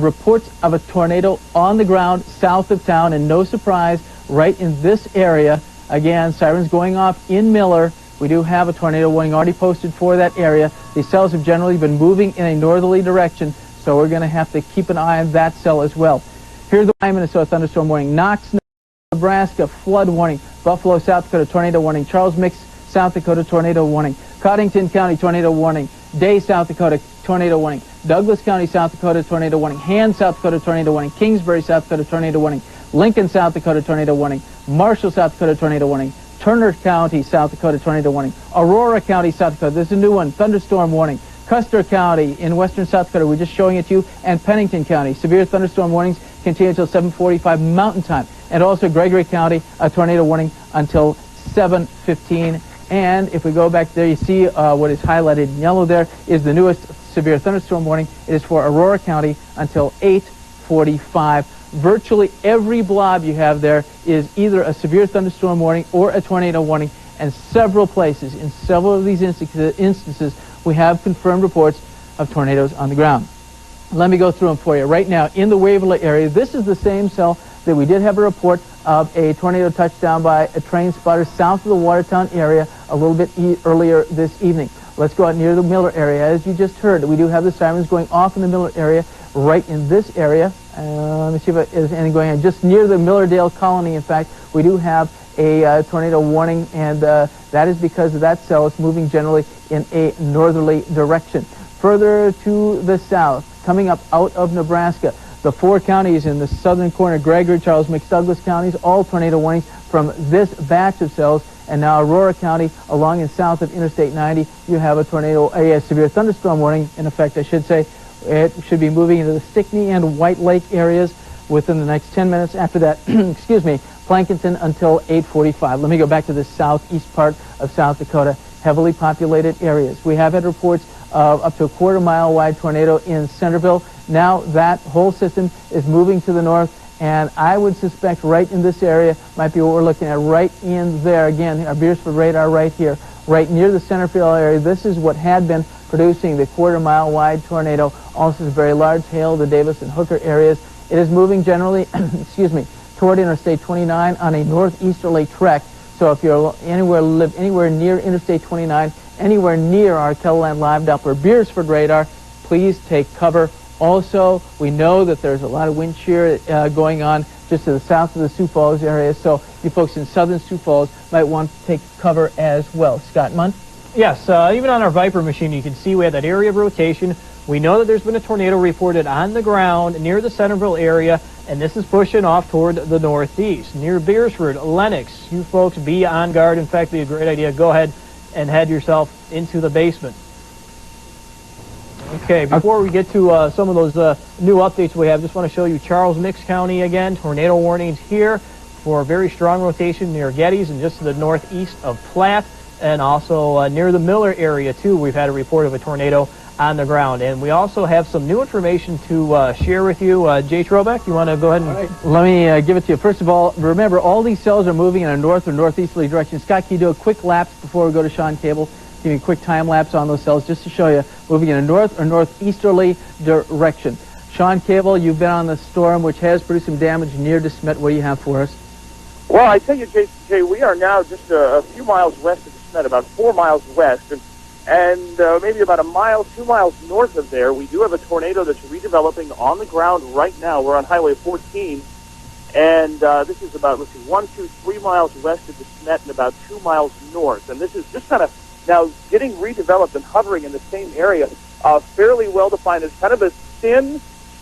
Reports of a tornado on the ground south of town, and no surprise, right in this area. Again, sirens going off in Miller. We do have a tornado warning already posted for that area. These cells have generally been moving in a northerly direction, so we're going to have to keep an eye on that cell as well. Here's the Minnesota thunderstorm warning. Knox, Nebraska, flood warning. Buffalo, South Dakota, tornado warning. Charles Mix, South Dakota, tornado warning. Cottington County, tornado warning. Day, South Dakota, tornado warning. Douglas County, South Dakota, tornado warning. Han, South Dakota, tornado warning. Kingsbury, South Dakota, tornado warning. Lincoln, South Dakota, tornado warning. Marshall, South Dakota, tornado warning. Turner County, South Dakota, tornado warning. Aurora County, South Dakota, this is a new one, thunderstorm warning. Custer County in western South Dakota, we're just showing it to you, and Pennington County. Severe thunderstorm warnings continue until 7:45 Mountain Time. And also Gregory County, a tornado warning until 7:15. And if we go back there, you see what is highlighted in yellow there is the newest severe thunderstorm warning. It is for Aurora County until 8:45. Virtually every blob you have there is either a severe thunderstorm warning or a tornado warning, and several places, in several of these instances, we have confirmed reports of tornadoes on the ground. Let me go through them for you. Right now, in the Waverly area, this is the same cell that we did have a report of a tornado touchdown by a train spotter south of the Watertown area a little bit earlier this evening. Let's go out near the Miller area. As you just heard, we do have the sirens going off in the Miller area, right in this area. Let me see if there's anything going on. Just near the Millardale colony, in fact, we do have a tornado warning, and that is because of that cell. It's moving generally in a northerly direction. Further to the south, coming up out of Nebraska, the 4 counties in the southern corner, Gregory, Charles Mix, Douglas counties, all tornado warnings from this batch of cells. And now Aurora County, along and south of Interstate 90, you have a tornado, a severe thunderstorm warning in effect, I should say. It should be moving into the Stickney and White Lake areas within the next 10 minutes. After that, excuse me, Plankinton until 8:45. Let me go back to the southeast part of South Dakota, heavily populated areas. We have had reports of up to a quarter-mile wide tornado in Centerville. Now that whole system is moving to the north, and I would suspect right in this area might be what we're looking at, right in there. Again, our Beersford radar right here, right near the Centerville area. This is what had been producing the quarter-mile wide tornado. Also, very large hail, the Davis and Hooker areas. It is moving generally, excuse me, toward Interstate 29 on a northeasterly trek. So if you're live anywhere near Interstate 29, anywhere near our KELOLAND Live Doppler Beersford radar, please take cover. Also, we know that there's a lot of wind shear going on just to the south of the Sioux Falls area, so you folks in southern Sioux Falls might want to take cover as well. Scott Mundt? Yes, even on our Viper machine, you can see we have that area of rotation. We know that there's been a tornado reported on the ground near the Centerville area, and this is pushing off toward the northeast. Near Beersford, Lennox, you folks be on guard. In fact, it'd be a great idea. Go ahead and head yourself into the basement. Okay, before we get to some of those new updates we have, just want to show you Charles Mix County again. Tornado warnings here for very strong rotation near Gettys and just to the northeast of Platte. And also near the Miller area, too, we've had a report of a tornado on the ground. And we also have some new information to share with you. Jay Trobec, you want to go ahead and... Let me give it to you. First of all, remember, all these cells are moving in a north or northeasterly direction. Scott, can you do a quick lapse before we go to Shawn Cable? Give me a quick time lapse on those cells just to show you moving in a north or northeasterly direction. Shawn Cable, you've been on the storm, which has produced some damage near De Smet. What do you have for us? Well, I tell you, Jay, we are now just a few miles west of De Smet, about 4 miles west, and maybe about a mile, 2 miles north of there, we do have a tornado that's redeveloping on the ground right now. We're on Highway 14, and this is about, 1, 2, 3 miles west of De Smet and about 2 miles north. And this is just kind of now getting redeveloped and hovering in the same area, fairly well-defined. It's kind of a thin,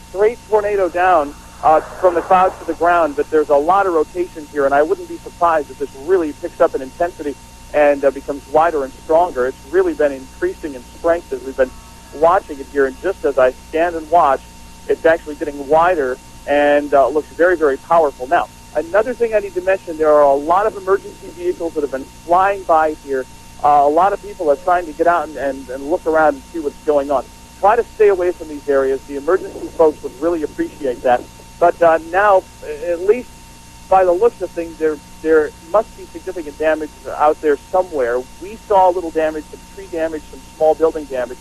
straight tornado down from the clouds to the ground, but there's a lot of rotation here, and I wouldn't be surprised if this really picks up in intensity and becomes wider and stronger. It's really been increasing in strength as we've been watching it here, and just as I stand and watch, it's actually getting wider and looks very, very powerful. Now, another thing I need to mention, there are a lot of emergency vehicles that have been flying by here. A lot of people are trying to get out and look around and see what's going on. Try to stay away from these areas. The emergency folks would really appreciate that. But now, at least by the looks of things, there must be significant damage out there somewhere. We saw a little damage, some tree damage, some small building damage.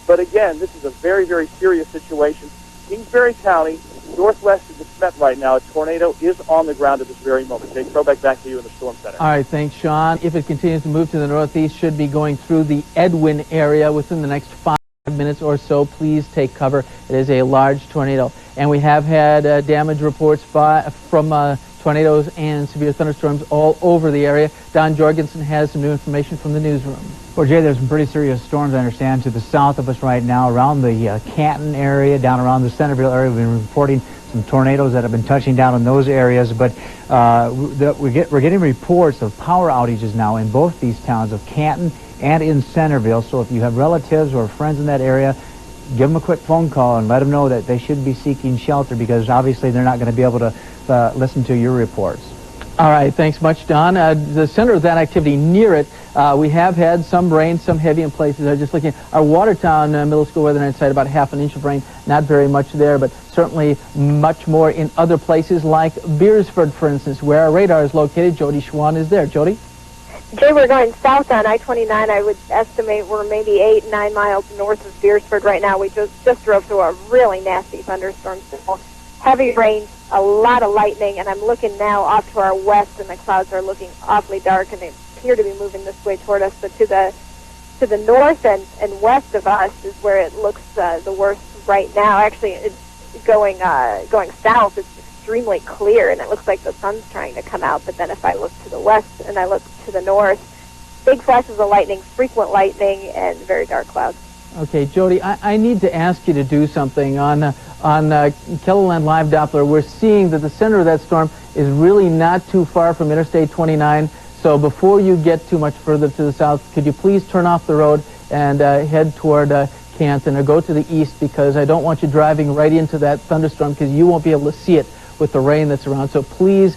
But again, this is a very, very serious situation. Kingsbury County, northwest of De Smet right now, a tornado is on the ground at this very moment. Jay Trobec, back to you in the Storm Center. All right, thanks, Shawn. If it continues to move to the northeast, should be going through the Edwin area within the next 5 minutes or so. Please take cover. It is a large tornado. And we have had damage reports from tornadoes and severe thunderstorms all over the area. Don Jorgensen has some new information from the newsroom. Well, Jay, there's some pretty serious storms, I understand, to the south of us right now, around the Canton area, down around the Centerville area. We've been reporting some tornadoes that have been touching down in those areas, but we're getting reports of power outages now in both these towns of Canton and in Centerville. So if you have relatives or friends in that area, give them a quick phone call and let them know that they should be seeking shelter, because obviously they're not going to be able to listen to your reports. All right, thanks much, Don. The center of that activity near it, we have had some rain, some heavy in places. I'm just looking at our Watertown middle school weather night site, about ½ inch of rain. Not very much there, but certainly much more in other places like Beersford, for instance, where our radar is located. Jody Schwan is there. Jody? Jay, we're going south on I-29. I would estimate we're maybe 8, 9 miles north of Beersford right now. We just drove through a really nasty thunderstorm. So heavy rain, a lot of lightning, and I'm looking now off to our west, and the clouds are looking awfully dark, and they appear to be moving this way toward us. But to the north and west of us is where it looks the worst right now. Actually, it's going south. It's extremely clear, and it looks like the sun's trying to come out. But then if I look to the west and I look to the north, big flashes of lightning, frequent lightning, and very dark clouds. Okay, Jody, I need to ask you to do something. On KELO Live Doppler, we're seeing that the center of that storm is really not too far from Interstate 29. So before you get too much further to the south, could you please turn off the road and head toward Canton, or go to the east, because I don't want you driving right into that thunderstorm, because you won't be able to see it with the rain that's around. So please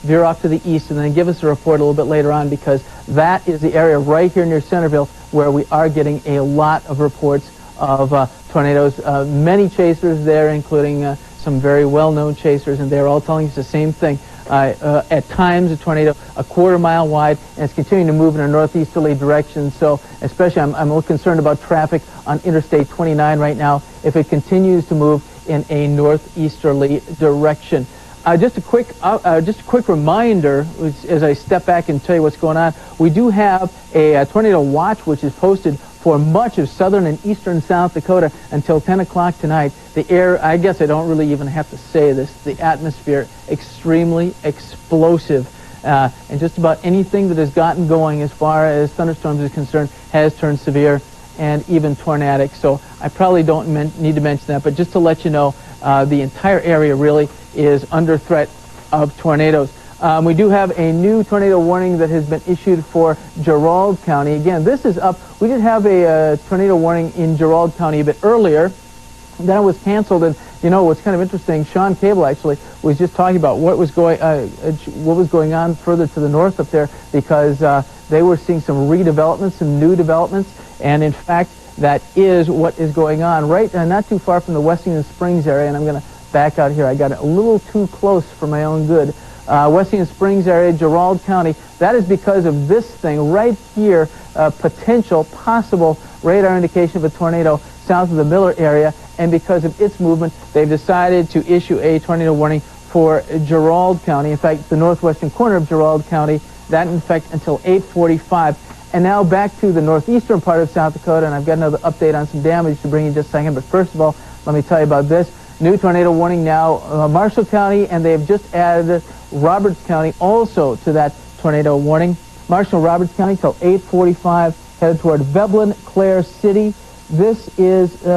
veer off to the east and then give us a report a little bit later on, because that is the area right here near Centerville where we are getting a lot of reports of tornadoes. Many chasers there, including some very well-known chasers, and they're all telling us the same thing. At times, a tornado a quarter mile wide, and it's continuing to move in a northeasterly direction. So especially I'm a little concerned about traffic on Interstate 29 right now if it continues to move in a northeasterly direction. Just a quick reminder, as I step back and tell you what's going on. We do have a tornado watch, which is posted for much of southern and eastern South Dakota until 10 o'clock tonight. The air, I guess I don't really even have to say this, the atmosphere, extremely explosive. And just about anything that has gotten going as far as thunderstorms is concerned has turned severe and even tornadic. So I probably don't need to mention that, but just to let you know, the entire area really is under threat of tornadoes. We do have a new tornado warning that has been issued for Gerald County. Again, this is up. We did have a tornado warning in Gerald County a bit earlier. Then it was canceled, and You know, what's kind of interesting, Shawn Cable actually was just talking about what was going on further to the north up there, because they were seeing some redevelopments, some new developments, and in fact, that is what is going on right not too far from the Wessington Springs area. And I'm going to back out here. I got it a little too close for my own good. Wessington Springs area, Gerald County. That is because of this thing right here, possible radar indication of a tornado south of the Miller area, and because of its movement, they've decided to issue a tornado warning for Gerald County. In fact, the northwestern corner of Gerald County, that in effect until 8:45. And now back to the northeastern part of South Dakota, and I've got another update on some damage to bring you in just a second. But first of all, let me tell you about this. New tornado warning now, Marshall County, and they have just added Roberts County also to that tornado warning. Marshall, Roberts County till 8:45, headed toward Veblen, Clare City. This is,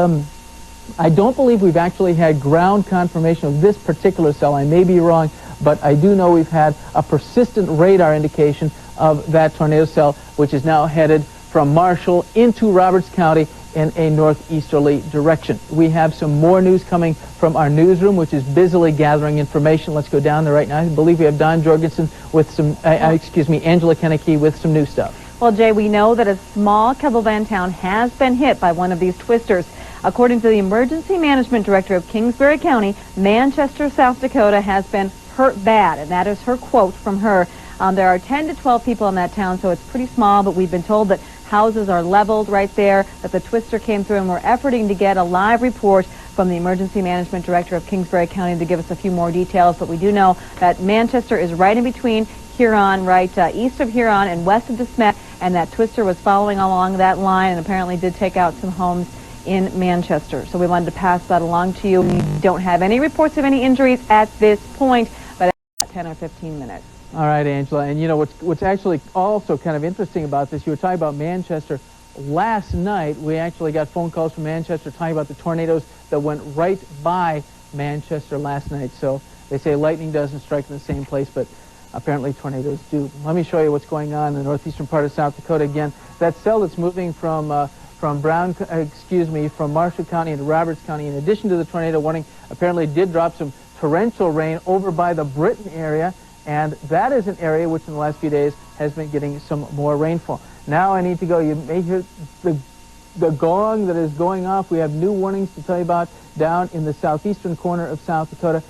I don't believe we've actually had ground confirmation of this particular cell. I may be wrong, but I do know we've had a persistent radar indication of that tornado cell, which is now headed from Marshall into Roberts County in a northeasterly direction. We have some more news coming from our newsroom, which is busily gathering information. Let's go down there right now. I believe we have Don Jorgensen with some, Angela Kenneke with some new stuff. Well, Jay, we know that a small Kettlevan town has been hit by one of these twisters. According to the Emergency Management Director of Kingsbury County, Manchester, South Dakota has been hurt bad, and that is her quote from her. There are 10 to 12 people in that town, so it's pretty small, but we've been told that houses are leveled right there, that the twister came through, and we're efforting to get a live report from the Emergency Management Director of Kingsbury County to give us a few more details. But we do know that Manchester is right in between Huron, right east of Huron and west of DeSmet, and that twister was following along that line and apparently did take out some homes in Manchester. So we wanted to pass that along to you. We don't have any reports of any injuries at this point, but that's 10 or 15 minutes. All right, Angela, and you know what's actually also kind of interesting about this, you were talking about Manchester. Last night, we actually got phone calls from Manchester talking about the tornadoes that went right by Manchester last night. So they say lightning doesn't strike in the same place, but apparently tornadoes do. Let me show you what's going on in the northeastern part of South Dakota again. That cell that's moving from Marshall County into Roberts County, in addition to the tornado warning, apparently did drop some torrential rain over by the Britain area. And that is an area which in the last few days has been getting some more rainfall. Now I need to go. You may hear the gong that is going off. We have new warnings to tell you about down in the southeastern corner of South Dakota.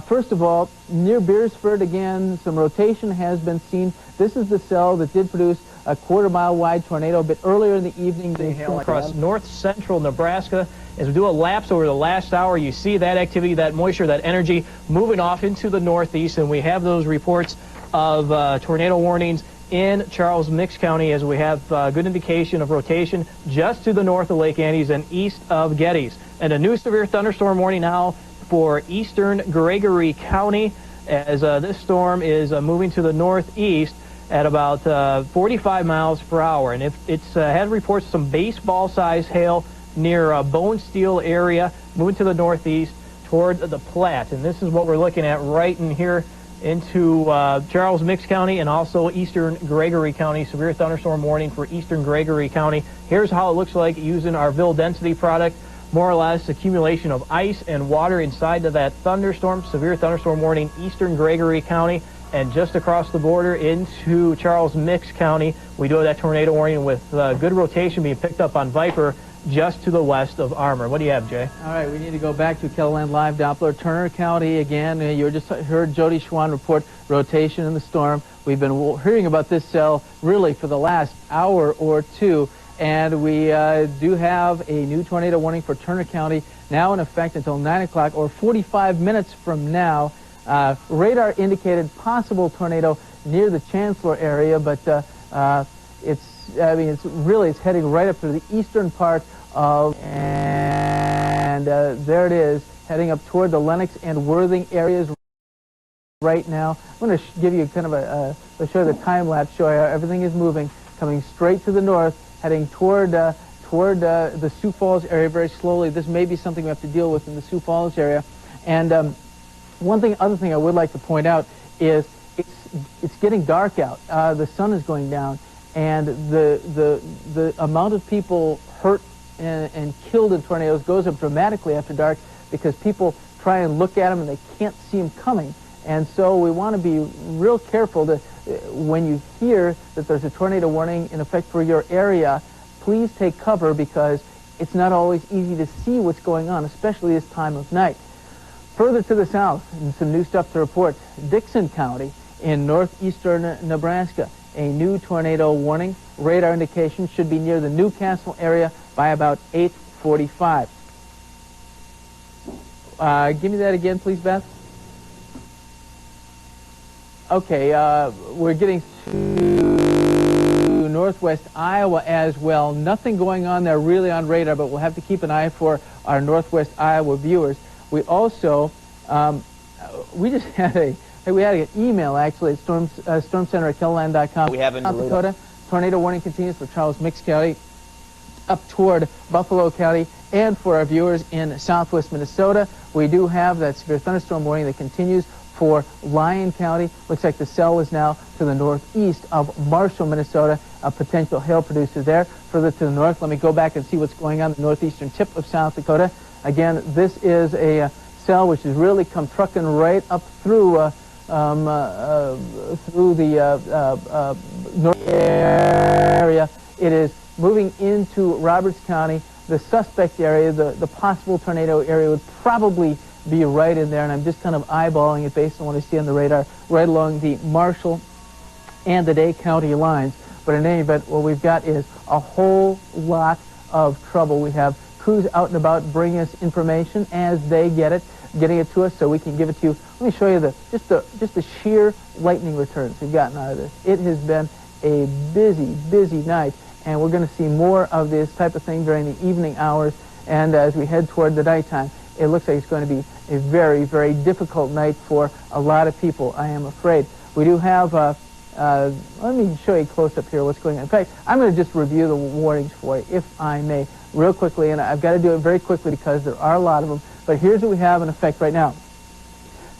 First of all, near Beersford again, some rotation has been seen. This is the cell that did produce a quarter-mile wide tornado a bit earlier in the evening. Across north-central Nebraska. As we do a lapse over the last hour, you see that activity, that moisture, that energy moving off into the northeast, and we have those reports of tornado warnings in Charles Mix County, as we have good indication of rotation just to the north of Lake Andes and east of Geddes. And a new severe thunderstorm warning now for eastern Gregory County, as this storm is moving to the northeast at about 45 miles per hour. And it's had reports of some baseball-sized hail near Bone Steel area, moving to the northeast toward the Platte. And this is what we're looking at right in here into Charles Mix County and also eastern Gregory County. Severe thunderstorm warning for eastern Gregory County. Here's how it looks like using our Ville density product. More or less accumulation of ice and water inside of that thunderstorm. Severe thunderstorm warning, eastern Gregory County. And just across the border into Charles Mix County, we do have that tornado warning with good rotation being picked up on Viper just to the west of Armour. What do you have, Jay? All right, we need to go back to KELOLAND Live Doppler. Turner County again. You just heard Jody Schwan report rotation in the storm. We've been hearing about this cell really for the last hour or two, and we do have a new tornado warning for Turner County now in effect until 9 o'clock or 45 minutes from now. Radar indicated possible tornado near the Chancellor area, but it's heading right up to the eastern part of, and there it is, heading up toward the Lenox and Worthing areas right now. I'm going to give you kind of I'll show you the time lapse, show you how everything is moving, coming straight to the north, heading toward the Sioux Falls area very slowly. This may be something we have to deal with in the Sioux Falls area. And other thing I would like to point out is it's getting dark out. The sun is going down, and the amount of people hurt and killed in tornadoes goes up dramatically after dark. because people try and look at them and they can't see them coming. And so we want to be real careful that when you hear that there's a tornado warning in effect for your area, please take cover, because it's not always easy to see what's going on, especially this time of night. Further to the south, and some new stuff to report, Dixon County in northeastern Nebraska, a new tornado warning. Radar indication should be near the Newcastle area by about 8:45. Give me that again, please, Beth. Okay, we're getting to northwest Iowa as well. Nothing going on there really on radar, but we'll have to keep an eye for our northwest Iowa viewers. We also, we just had an email actually at stormcenter@keloland.com. We have in South Dakota. Tornado warning continues for Charles Mix County up toward Buffalo County, and for our viewers in southwest Minnesota, we do have that severe thunderstorm warning that continues for Lyon County. Looks like the cell is now to the northeast of Marshall, Minnesota, a potential hail producer there. Further to the north, let me go back and see what's going on the northeastern tip of South Dakota. Again, this is a cell which has really come trucking right up through the north area. It is moving into Roberts County. The suspect area, the possible tornado area, would probably be right in there, and I'm just kind of eyeballing it based on what I see on the radar, right along the Marshall and the Day County lines. But in any event, what we've got is a whole lot of trouble. We have crews out and about bringing us information as they get it, getting it to us so we can give it to you. Let me show you just the sheer lightning returns we've gotten out of this. It has been a busy night, and we're going to see more of this type of thing during the evening hours, and as we head toward the nighttime, it looks like it's going to be a very difficult night for a lot of people, I am afraid. We do have, let me show you close up here what's going on. In fact, I'm going to just review the warnings for you, if I may, real quickly, and I've got to do it very quickly because there are a lot of them, but here's what we have in effect right now.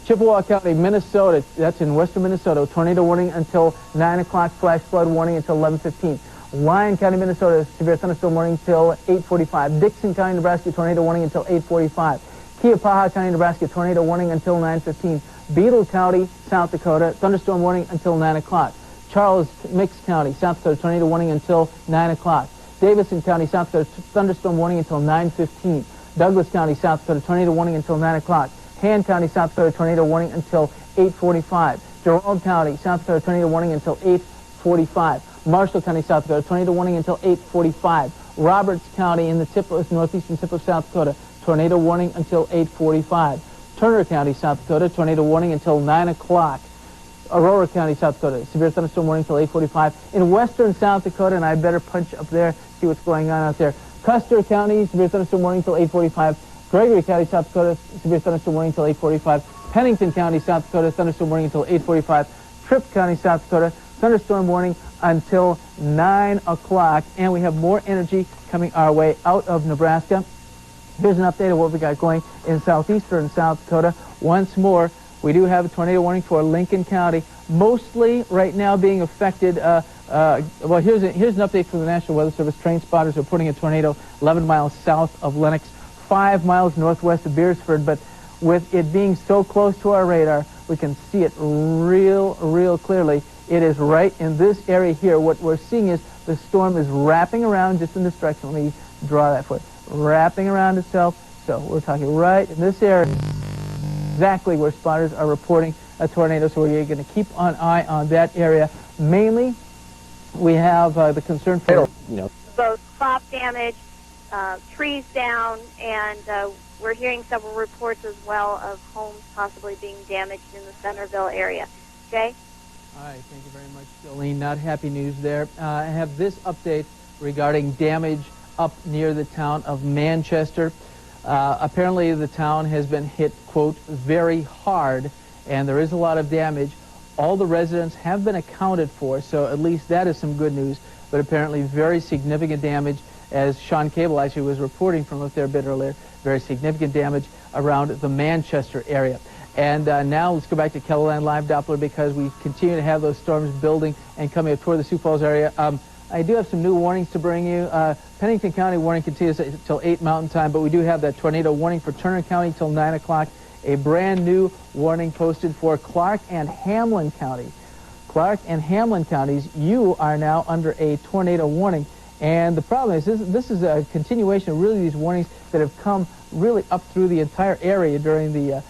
Chippewa County, Minnesota, that's in western Minnesota, tornado warning until 9 o'clock, flash flood warning until 11:15. Lyon County, Minnesota, severe thunderstorm warning until 8:45. Dixon County, Nebraska, tornado warning until 8:45. Keopaha County, Nebraska, tornado warning until 9:15. Beetle County, South Dakota, thunderstorm warning until 9 o'clock. Charles Mix County, South Dakota, tornado warning until 9 o'clock. Davison County, South Dakota, thunderstorm warning until 9:15. Douglas County, South Dakota, tornado warning until 9 o'clock. Han County, South Dakota, tornado warning until 8:45. Gerald County, South Dakota, tornado warning until 8:45. Marshall County, South Dakota, tornado warning until 8:45. Roberts County in the northeastern tip of South Dakota, tornado warning until 8:45. Turner County, South Dakota, tornado warning until 9 o'clock. Aurora County, South Dakota, severe thunderstorm warning until 8:45. In western South Dakota, and I better punch up there, see what's going on out there. Custer County, severe thunderstorm warning until 8:45. Gregory County, South Dakota, severe thunderstorm warning until 8:45. Pennington County, South Dakota, thunderstorm warning until 8:45. Tripp County, South Dakota, thunderstorm warning until 9 o'clock. And we have more energy coming our way out of Nebraska. Here's an update of what we got going in southeastern South Dakota. Once more, we do have a tornado warning for Lincoln County, mostly right now being affected. Well, here's an update from the National Weather Service. Train spotters are reporting a tornado 11 miles south of Lenox, 5 miles northwest of Beersford, but with it being so close to our radar, we can see it real clearly. It is right in this area here. What we're seeing is the storm is wrapping around just in this direction. Let me draw that for you. Wrapping around itself. So we're talking right in this area, exactly where spotters are reporting a tornado. So we're going to keep an eye on that area. Mainly, we have the concern for, both crop damage, trees down, and we're hearing several reports as well of homes possibly being damaged in the Centerville area. Jay? All right, thank you very much, Jolene. Not happy news there. I have this update regarding damage up near the town of Manchester. Apparently the town has been hit, quote, very hard, and there is a lot of damage. All the residents have been accounted for, so at least that is some good news, but apparently very significant damage, as Shawn Cable actually was reporting from up there a bit earlier, very significant damage around the Manchester area. And now let's go back to KELOland Live Doppler, because we continue to have those storms building and coming up toward the Sioux Falls area. I do have some new warnings to bring you. Pennington County warning continues until 8 Mountain Time, but we do have that tornado warning for Turner County till 9 o'clock. A brand new warning posted for Clark and Hamlin County. Clark and Hamlin counties, you are now under a tornado warning. And the problem is this is a continuation of really these warnings that have come really up through the entire area during the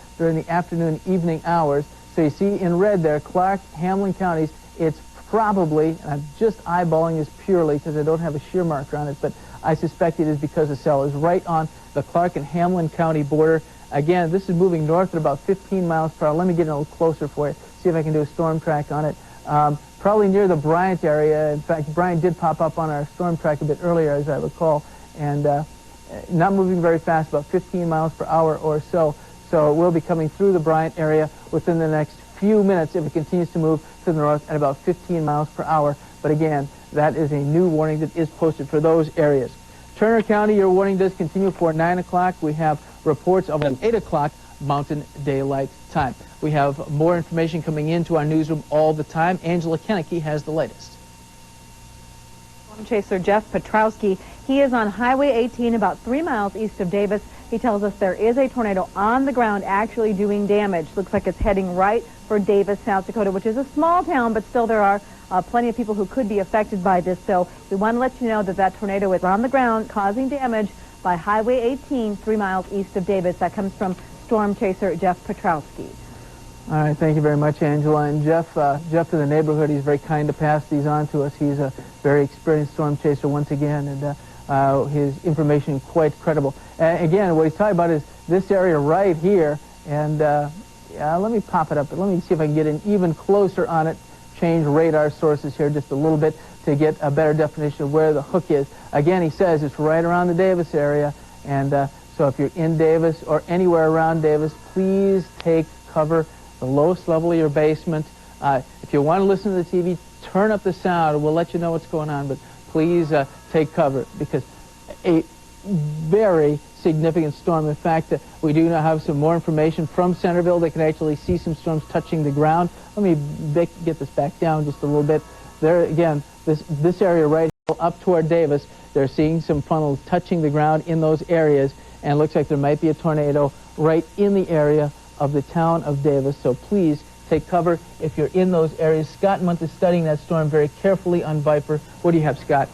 afternoon, evening hours. So you see in red there, Clark, Hamlin counties, it's probably, and I'm just eyeballing this purely because I don't have a shear marker on it, but I suspect it is because the cell is right on the Clark and Hamlin County border. Again, this is moving north at about 15 miles per hour. Let me get a little closer for you, see if I can do a storm track on it. Probably near the Bryant area. In fact, Bryant did pop up on our storm track a bit earlier, as I recall, and not moving very fast, about 15 miles per hour or so. So it will be coming through the Bryant area within the next few minutes if it continues to move to the north at about 15 miles per hour. But again, that is a new warning that is posted for those areas. Turner County, your warning does continue for 9 o'clock. We have reports of an 8 o'clock Mountain Daylight Time. We have more information coming into our newsroom all the time. Angela Kennecke has the latest. Storm chaser Jeff Petrowski, he is on Highway 18 about 3 miles east of Davis. He tells us there is a tornado on the ground actually doing damage. Looks like it's heading right for Davis, South Dakota, which is a small town, but still there are plenty of people who could be affected by this. So we want to let you know that that tornado is on the ground causing damage by Highway 18, 3 miles east of Davis. That comes from storm chaser Jeff Petrowski. All right, thank you very much, Angela. And Jeff in the neighborhood, he's very kind to pass these on to us. He's a very experienced storm chaser once again, and his information quite credible. Again, what he's talking about is this area right here, and let me pop it up. Let me see if I can get an even closer on it. Change radar sources here just a little bit to get a better definition of where the hook is. Again, he says it's right around the Davis area, and so if you're in Davis or anywhere around Davis, please take cover, the lowest level of your basement. If you want to listen to the TV, turn up the sound. We'll let you know what's going on, but please take cover because a very significant storm. In fact, we do now have some more information from Centerville. They can actually see some storms touching the ground. Let me get this back down just a little bit. There again, this area right here, up toward Davis, they're seeing some funnels touching the ground in those areas, and it looks like there might be a tornado right in the area of the town of Davis. So please take cover if you're in those areas. Scot Mundt is studying that storm very carefully on Viper. What do you have, Scott?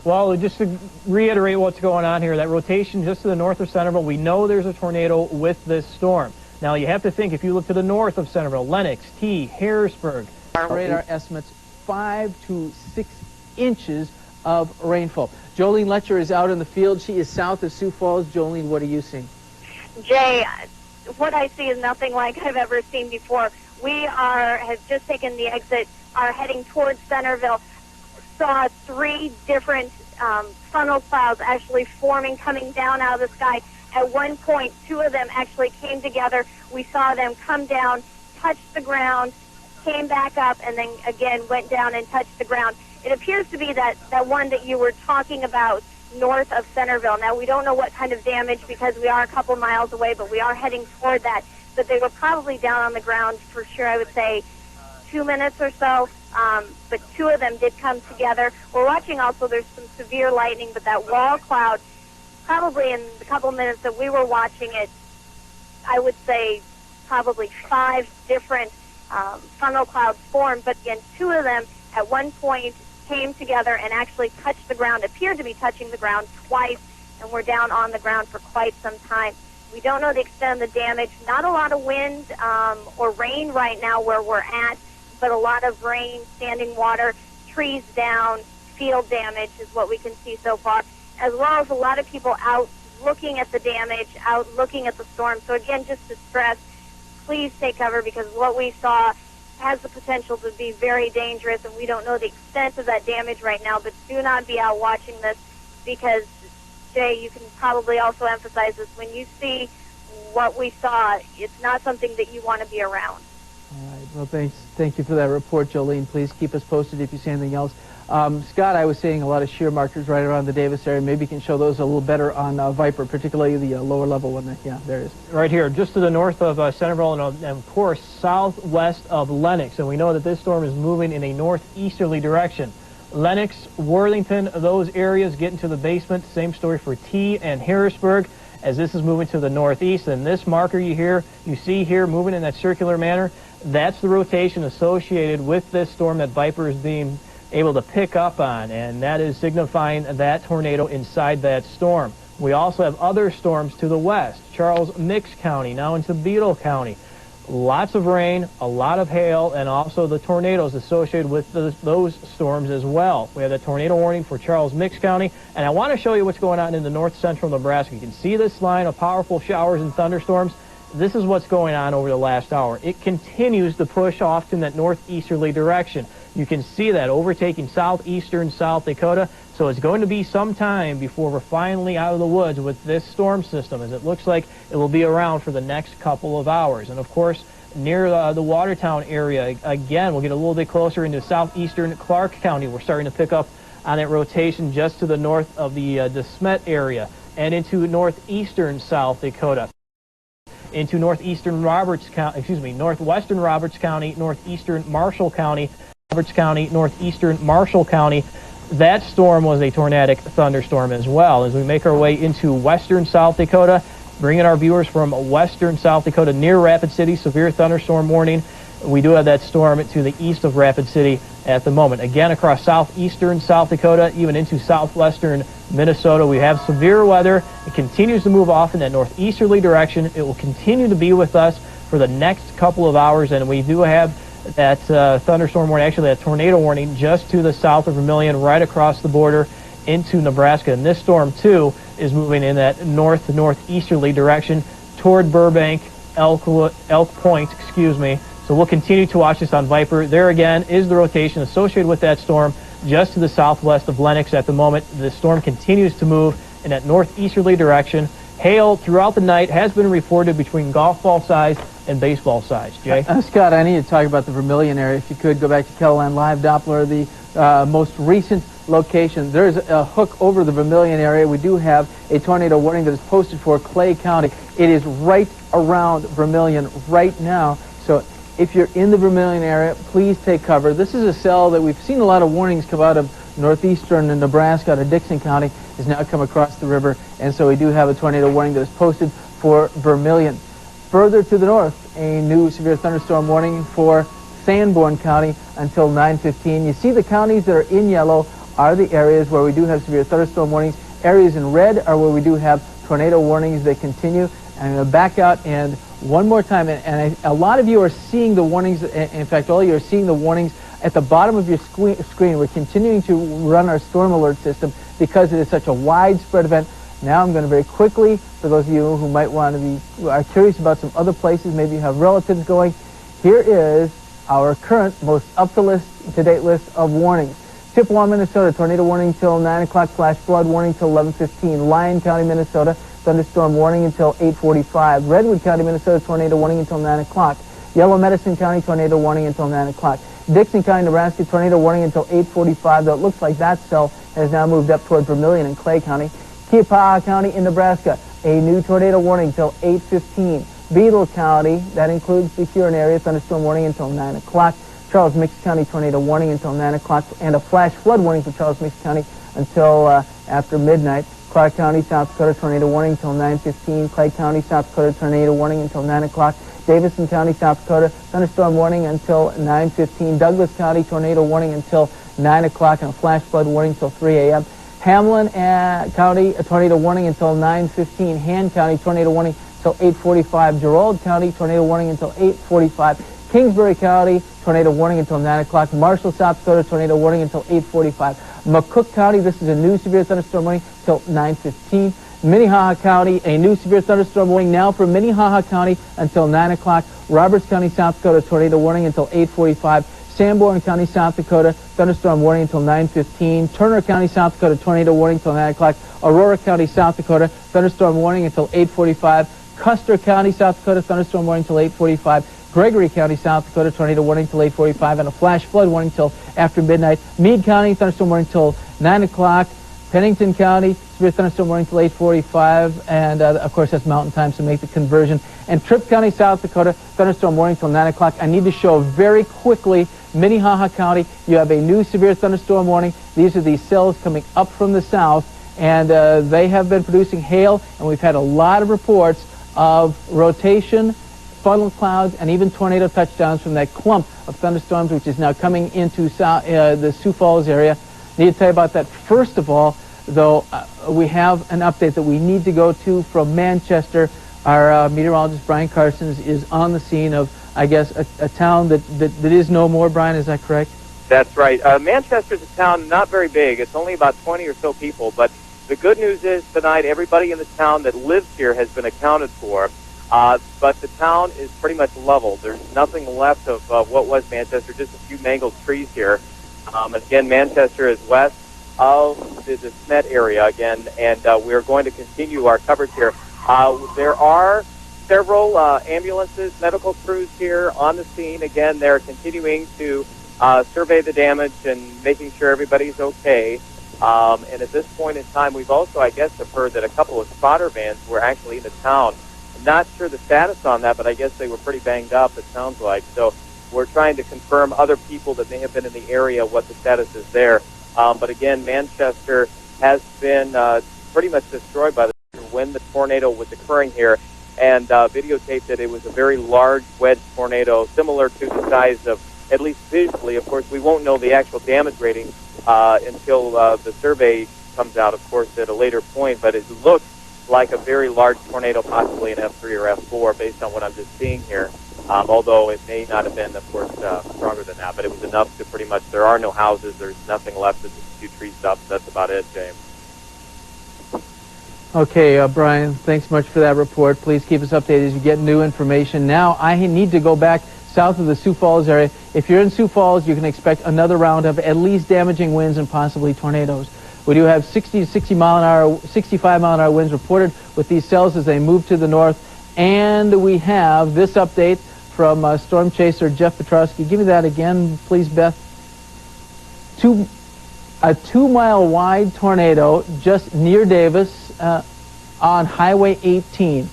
Well, just to reiterate what's going on here, that rotation just to the north of Centerville, we know there's a tornado with this storm. Now, you have to think, if you look to the north of Centerville, Lenox, T, Harrisburg. Our radar estimates 5 to 6 inches of rainfall. Jolene Letcher is out in the field. She is south of Sioux Falls. Jolene, what are you seeing? Jay, what I see is nothing like I've ever seen before. We have just taken the exit, are heading towards Centerville. Saw 3 different funnel clouds actually forming, coming down out of the sky. At one point, 2 of them actually came together. We saw them come down, touch the ground, came back up, and then again went down and touched the ground. It appears to be that one that you were talking about north of Centerville. Now, we don't know what kind of damage because we are a couple miles away, but we are heading toward that. But they were probably down on the ground for sure, I would say 2 minutes or so. But 2 of them did come together. We're watching also, there's some severe lightning, but that wall cloud, probably in the couple minutes that we were watching it, I would say probably 5 different funnel clouds formed. But again, 2 of them at one point came together and actually touched the ground, appeared to be touching the ground twice, and were down on the ground for quite some time. We don't know the extent of the damage. Not a lot of wind or rain right now where we're at, but a lot of rain, standing water, trees down, field damage is what we can see so far, as well as a lot of people out looking at the damage, out looking at the storm. So again, just to stress, please take cover because what we saw has the potential to be very dangerous, and we don't know the extent of that damage right now, but do not be out watching this because, Jay, you can probably also emphasize this. When you see what we saw, it's not something that you want to be around. All right. Well, thank you for that report, Jolene. Please keep us posted if you see anything else. Scott, I was seeing a lot of shear markers right around the Davis area. Maybe you can show those a little better on Viper, particularly the lower level one. Yeah, there it is. Right here, just to the north of Centerville and, of course, southwest of Lenox. And we know that this storm is moving in a northeasterly direction. Lenox, Worthington, those areas get into the basement. Same story for T and Harrisburg, as this is moving to the northeast. And this marker you see here moving in that circular manner, that's the rotation associated with this storm that Viper is being able to pick up on, and that is signifying that tornado inside that storm. We also have other storms to the west. Charles Mix County, now into Beadle County. Lots of rain, a lot of hail, and also the tornadoes associated with those storms as well. We have the tornado warning for Charles Mix County, and I want to show you what's going on in the north central Nebraska. You can see this line of powerful showers and thunderstorms. This is what's going on over the last hour. It continues to push off in that northeasterly direction. You can see that overtaking southeastern South Dakota. So it's going to be some time before we're finally out of the woods with this storm system, as it looks like it will be around for the next couple of hours. And of course, near the Watertown area, again, we'll get a little bit closer into southeastern Clark County. We're starting to pick up on that rotation just to the north of the DeSmet area and into northeastern South Dakota. Into northwestern Roberts County, northeastern Marshall County, Roberts County, northeastern Marshall County. That storm was a tornadic thunderstorm as well. As we make our way into western South Dakota, bringing our viewers from western South Dakota near Rapid City, severe thunderstorm warning. We do have that storm to the east of Rapid City at the moment. Again, across southeastern South Dakota, even into southwestern Minnesota, we have severe weather. It continues to move off in that northeasterly direction. It will continue to be with us for the next couple of hours, and we do have that thunderstorm warning, actually that tornado warning, just to the south of Vermilion, right across the border into Nebraska. And this storm, too, is moving in that northeasterly direction toward Burbank, Elk Point, So we'll continue to watch this on Viper. There again is the rotation associated with that storm just to the southwest of Lenox at the moment. The storm continues to move in that northeasterly direction. Hail throughout the night has been reported between golf ball size and baseball size. Jay? Scott, I need to talk about the Vermilion area. If you could go back to KELO Live Doppler, the most recent location. There's a hook over the Vermilion area. We do have a tornado warning that is posted for Clay County. It is right around Vermilion right now. So if you're in the Vermilion area, please take cover. This is a cell that we've seen a lot of warnings come out of northeastern Nebraska, out of Dixon County, has now come across the river, and so we do have a tornado warning that is posted for Vermilion. Further to the north, a new severe thunderstorm warning for Sanborn County until 9:15. You see the counties that are in yellow are the areas where we do have severe thunderstorm warnings. Areas in red are where we do have tornado warnings that continue. And I'm going to back out and one more time, a lot of you are seeing the warnings. In fact, all of you are seeing the warnings at the bottom of your screen. We're continuing to run our storm alert system because it is such a widespread event. Now I'm going to very quickly, for those of you who might want to be are curious about some other places, maybe you have relatives going, here is our current most up-to-date list of warnings. Chippewa, Minnesota, tornado warning till 9 o'clock, flash flood warning till 11:15. Lyon County, Minnesota, thunderstorm warning until 8:45. Redwood County, Minnesota, tornado warning until 9 o'clock. Yellow Medicine County, tornado warning until 9 o'clock. Dixon County, Nebraska, tornado warning until 8:45, though it looks like that cell has now moved up toward Vermilion and Clay County. Keepaw County in Nebraska, a new tornado warning until 8:15. Beadle County, that includes the Huron area, thunderstorm warning until 9 o'clock. Charles Mix County, tornado warning until 9 o'clock, and a flash flood warning for Charles Mix County until after midnight. Clark County, South Dakota, tornado warning until 9:15. Clay County, South Dakota, tornado warning until 9 o'clock. Davison County, South Dakota, thunderstorm warning until 9:15. Douglas County, tornado warning until 9 o'clock, and a flash flood warning until 3 a.m. Hamlin County, a tornado warning until 9:15. Han County, tornado warning until 8:45. Gerald County, tornado warning until 8:45. Kingsbury County, tornado warning until 9 o'clock. Marshall, South Dakota, tornado warning until 8:45. McCook County, this is a new severe thunderstorm warning until 9:15. Minnehaha County, a new severe thunderstorm warning now for Minnehaha County until 9 o'clock. Roberts County, South Dakota, tornado warning until 8:45. Sanborn County, South Dakota, thunderstorm warning until 9:15. Turner County, South Dakota, tornado warning until 9 o'clock. Aurora County, South Dakota, thunderstorm warning until 8:45. Custer County, South Dakota, thunderstorm warning until 8:45. Gregory County, South Dakota, tornado warning until 8:45, and a flash flood warning until after midnight. Meade County, thunderstorm warning until 9 o'clock. Pennington County, severe thunderstorm warning till 8:45, and of course that's mountain time, so make the conversion. And Tripp County, South Dakota, thunderstorm warning till 9 o'clock. I need to show very quickly Minnehaha County. You have a new severe thunderstorm warning. These are these cells coming up from the south, and they have been producing hail, and we've had a lot of reports of rotation, funnel clouds, and even tornado touchdowns from that clump of thunderstorms, which is now coming into the Sioux Falls area. I need to tell you about that. First of all, though, we have an update that we need to go to from Manchester. Our meteorologist, Brian Karstens, is on the scene of, I guess, a town that is no more. Brian, is that correct? That's right. Manchester's a town not very big. It's only about 20 or so people, but the good news is tonight everybody in the town that lives here has been accounted for. But the town is pretty much level. There's nothing left of what was Manchester, just a few mangled trees here. Again, Manchester is west of the Smet area again, and we're going to continue our coverage here. There are several ambulances, medical crews here on the scene. Again, they're continuing to survey the damage and making sure everybody's okay. And at this point in time, we've also, I guess, have heard that a couple of spotter vans were actually in the town. I'm not sure the status on that, but I guess they were pretty banged up, it sounds like. So we're trying to confirm other people that may have been in the area, what the status is there. But again, Manchester has been pretty much destroyed by when the tornado was occurring here, and videotaped that it was a very large wedge tornado, similar to the size of, at least visually, of course, we won't know the actual damage rating until the survey comes out, of course, at a later point, but it looks like a very large tornado, possibly an F3 or F4, based on what I'm just seeing here. Although it may not have been, of course, stronger than that, but it was enough to pretty much, there are no houses, there's nothing left, there's just a few tree stumps. That's about it, James. Okay, Brian, thanks much for that report. Please keep us updated as you get new information. Now, I need to go back south of the Sioux Falls area. If you're in Sioux Falls, you can expect another round of at least damaging winds and possibly tornadoes. We do have 60 to 65 mile an hour winds reported with these cells as they move to the north. And we have this update from storm chaser Jeff Petrowski. Give me that again, please, Beth. A 2-mile wide tornado just near Davis on Highway 18.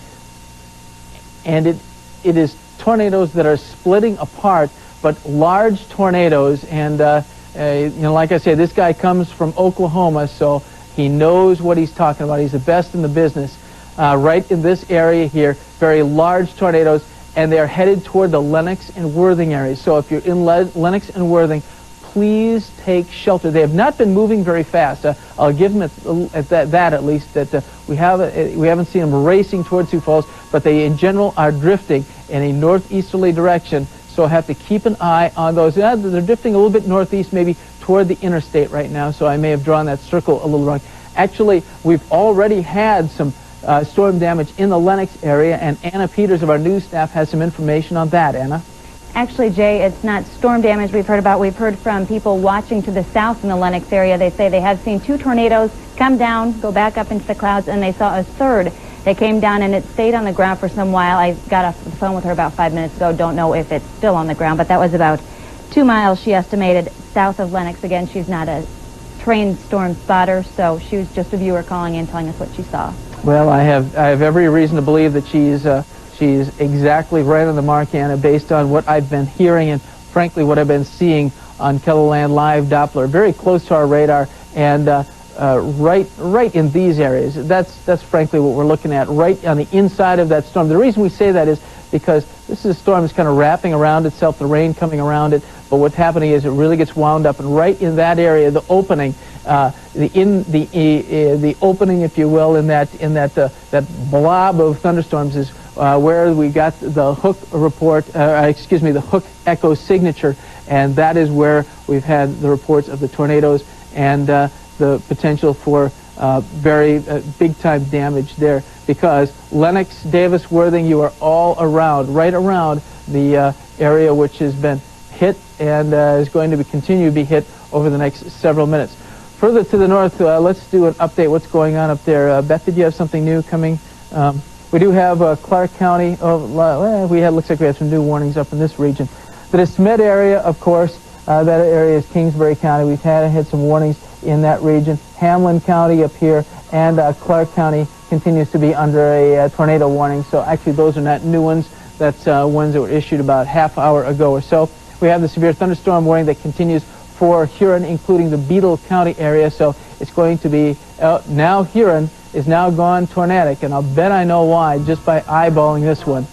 And it is tornadoes that are splitting apart, but large tornadoes. And you know, like I say, this guy comes from Oklahoma, so he knows what he's talking about. He's the best in the business. Right in this area here, very large tornadoes, and they're headed toward the Lenox and Worthing areas. So if you're in Lenox and Worthing, please take shelter. They have not been moving very fast. I'll give them at that at least, that we haven't seen them racing toward Sioux Falls, but they in general are drifting in a northeasterly direction. So have to keep an eye on those. They're drifting a little bit northeast, maybe toward the interstate right now, so I may have drawn that circle a little wrong. Actually, we've already had some storm damage in the Lenox area, and Anna Peters of our news staff has some information on that. Anna? Actually, Jay, it's not storm damage we've heard about. We've heard from people watching to the south in the Lenox area. They say they have seen 2 tornadoes come down, go back up into the clouds, and they saw a third that came down, and it stayed on the ground for some while. I got off the phone with her about 5 minutes ago. Don't know if it's still on the ground, but that was about 2 miles, she estimated, south of Lenox. Again, she's not a trained storm spotter, so she was just a viewer calling in, telling us what she saw. Well, I have every reason to believe that she's exactly right on the mark, Anna, based on what I've been hearing and, frankly, what I've been seeing on KELO Live Doppler, very close to our radar, and right in these areas. That's frankly what we're looking at, right on the inside of that storm. The reason we say that is because this is a storm that's kind of wrapping around itself, the rain coming around it, but what's happening is it really gets wound up, and right in that area, the opening, the opening, if you will, in that blob of thunderstorms is where we got the Hook report, the Hook echo signature, and that is where we've had the reports of the tornadoes and the potential for very big-time damage there, because Lenox, Davis, Worthing, you are all around, right around the area which has been hit and is going to continue to be hit over the next several minutes. Further to the north, let's do an update. What's going on up there? Beth, did you have something new coming? We do have Clark County. Looks like we have some new warnings up in this region. The DeSmet area, of course, that area is Kingsbury County. We've had some warnings in that region. Hamlin County up here, and Clark County continues to be under a tornado warning. So actually those are not new ones. That's ones that were issued about half hour ago or so. We have the severe thunderstorm warning that continues for Huron, including the Beadle County area. So it's going to be, now Huron is now gone tornadic, and I'll bet I know why just by eyeballing this one.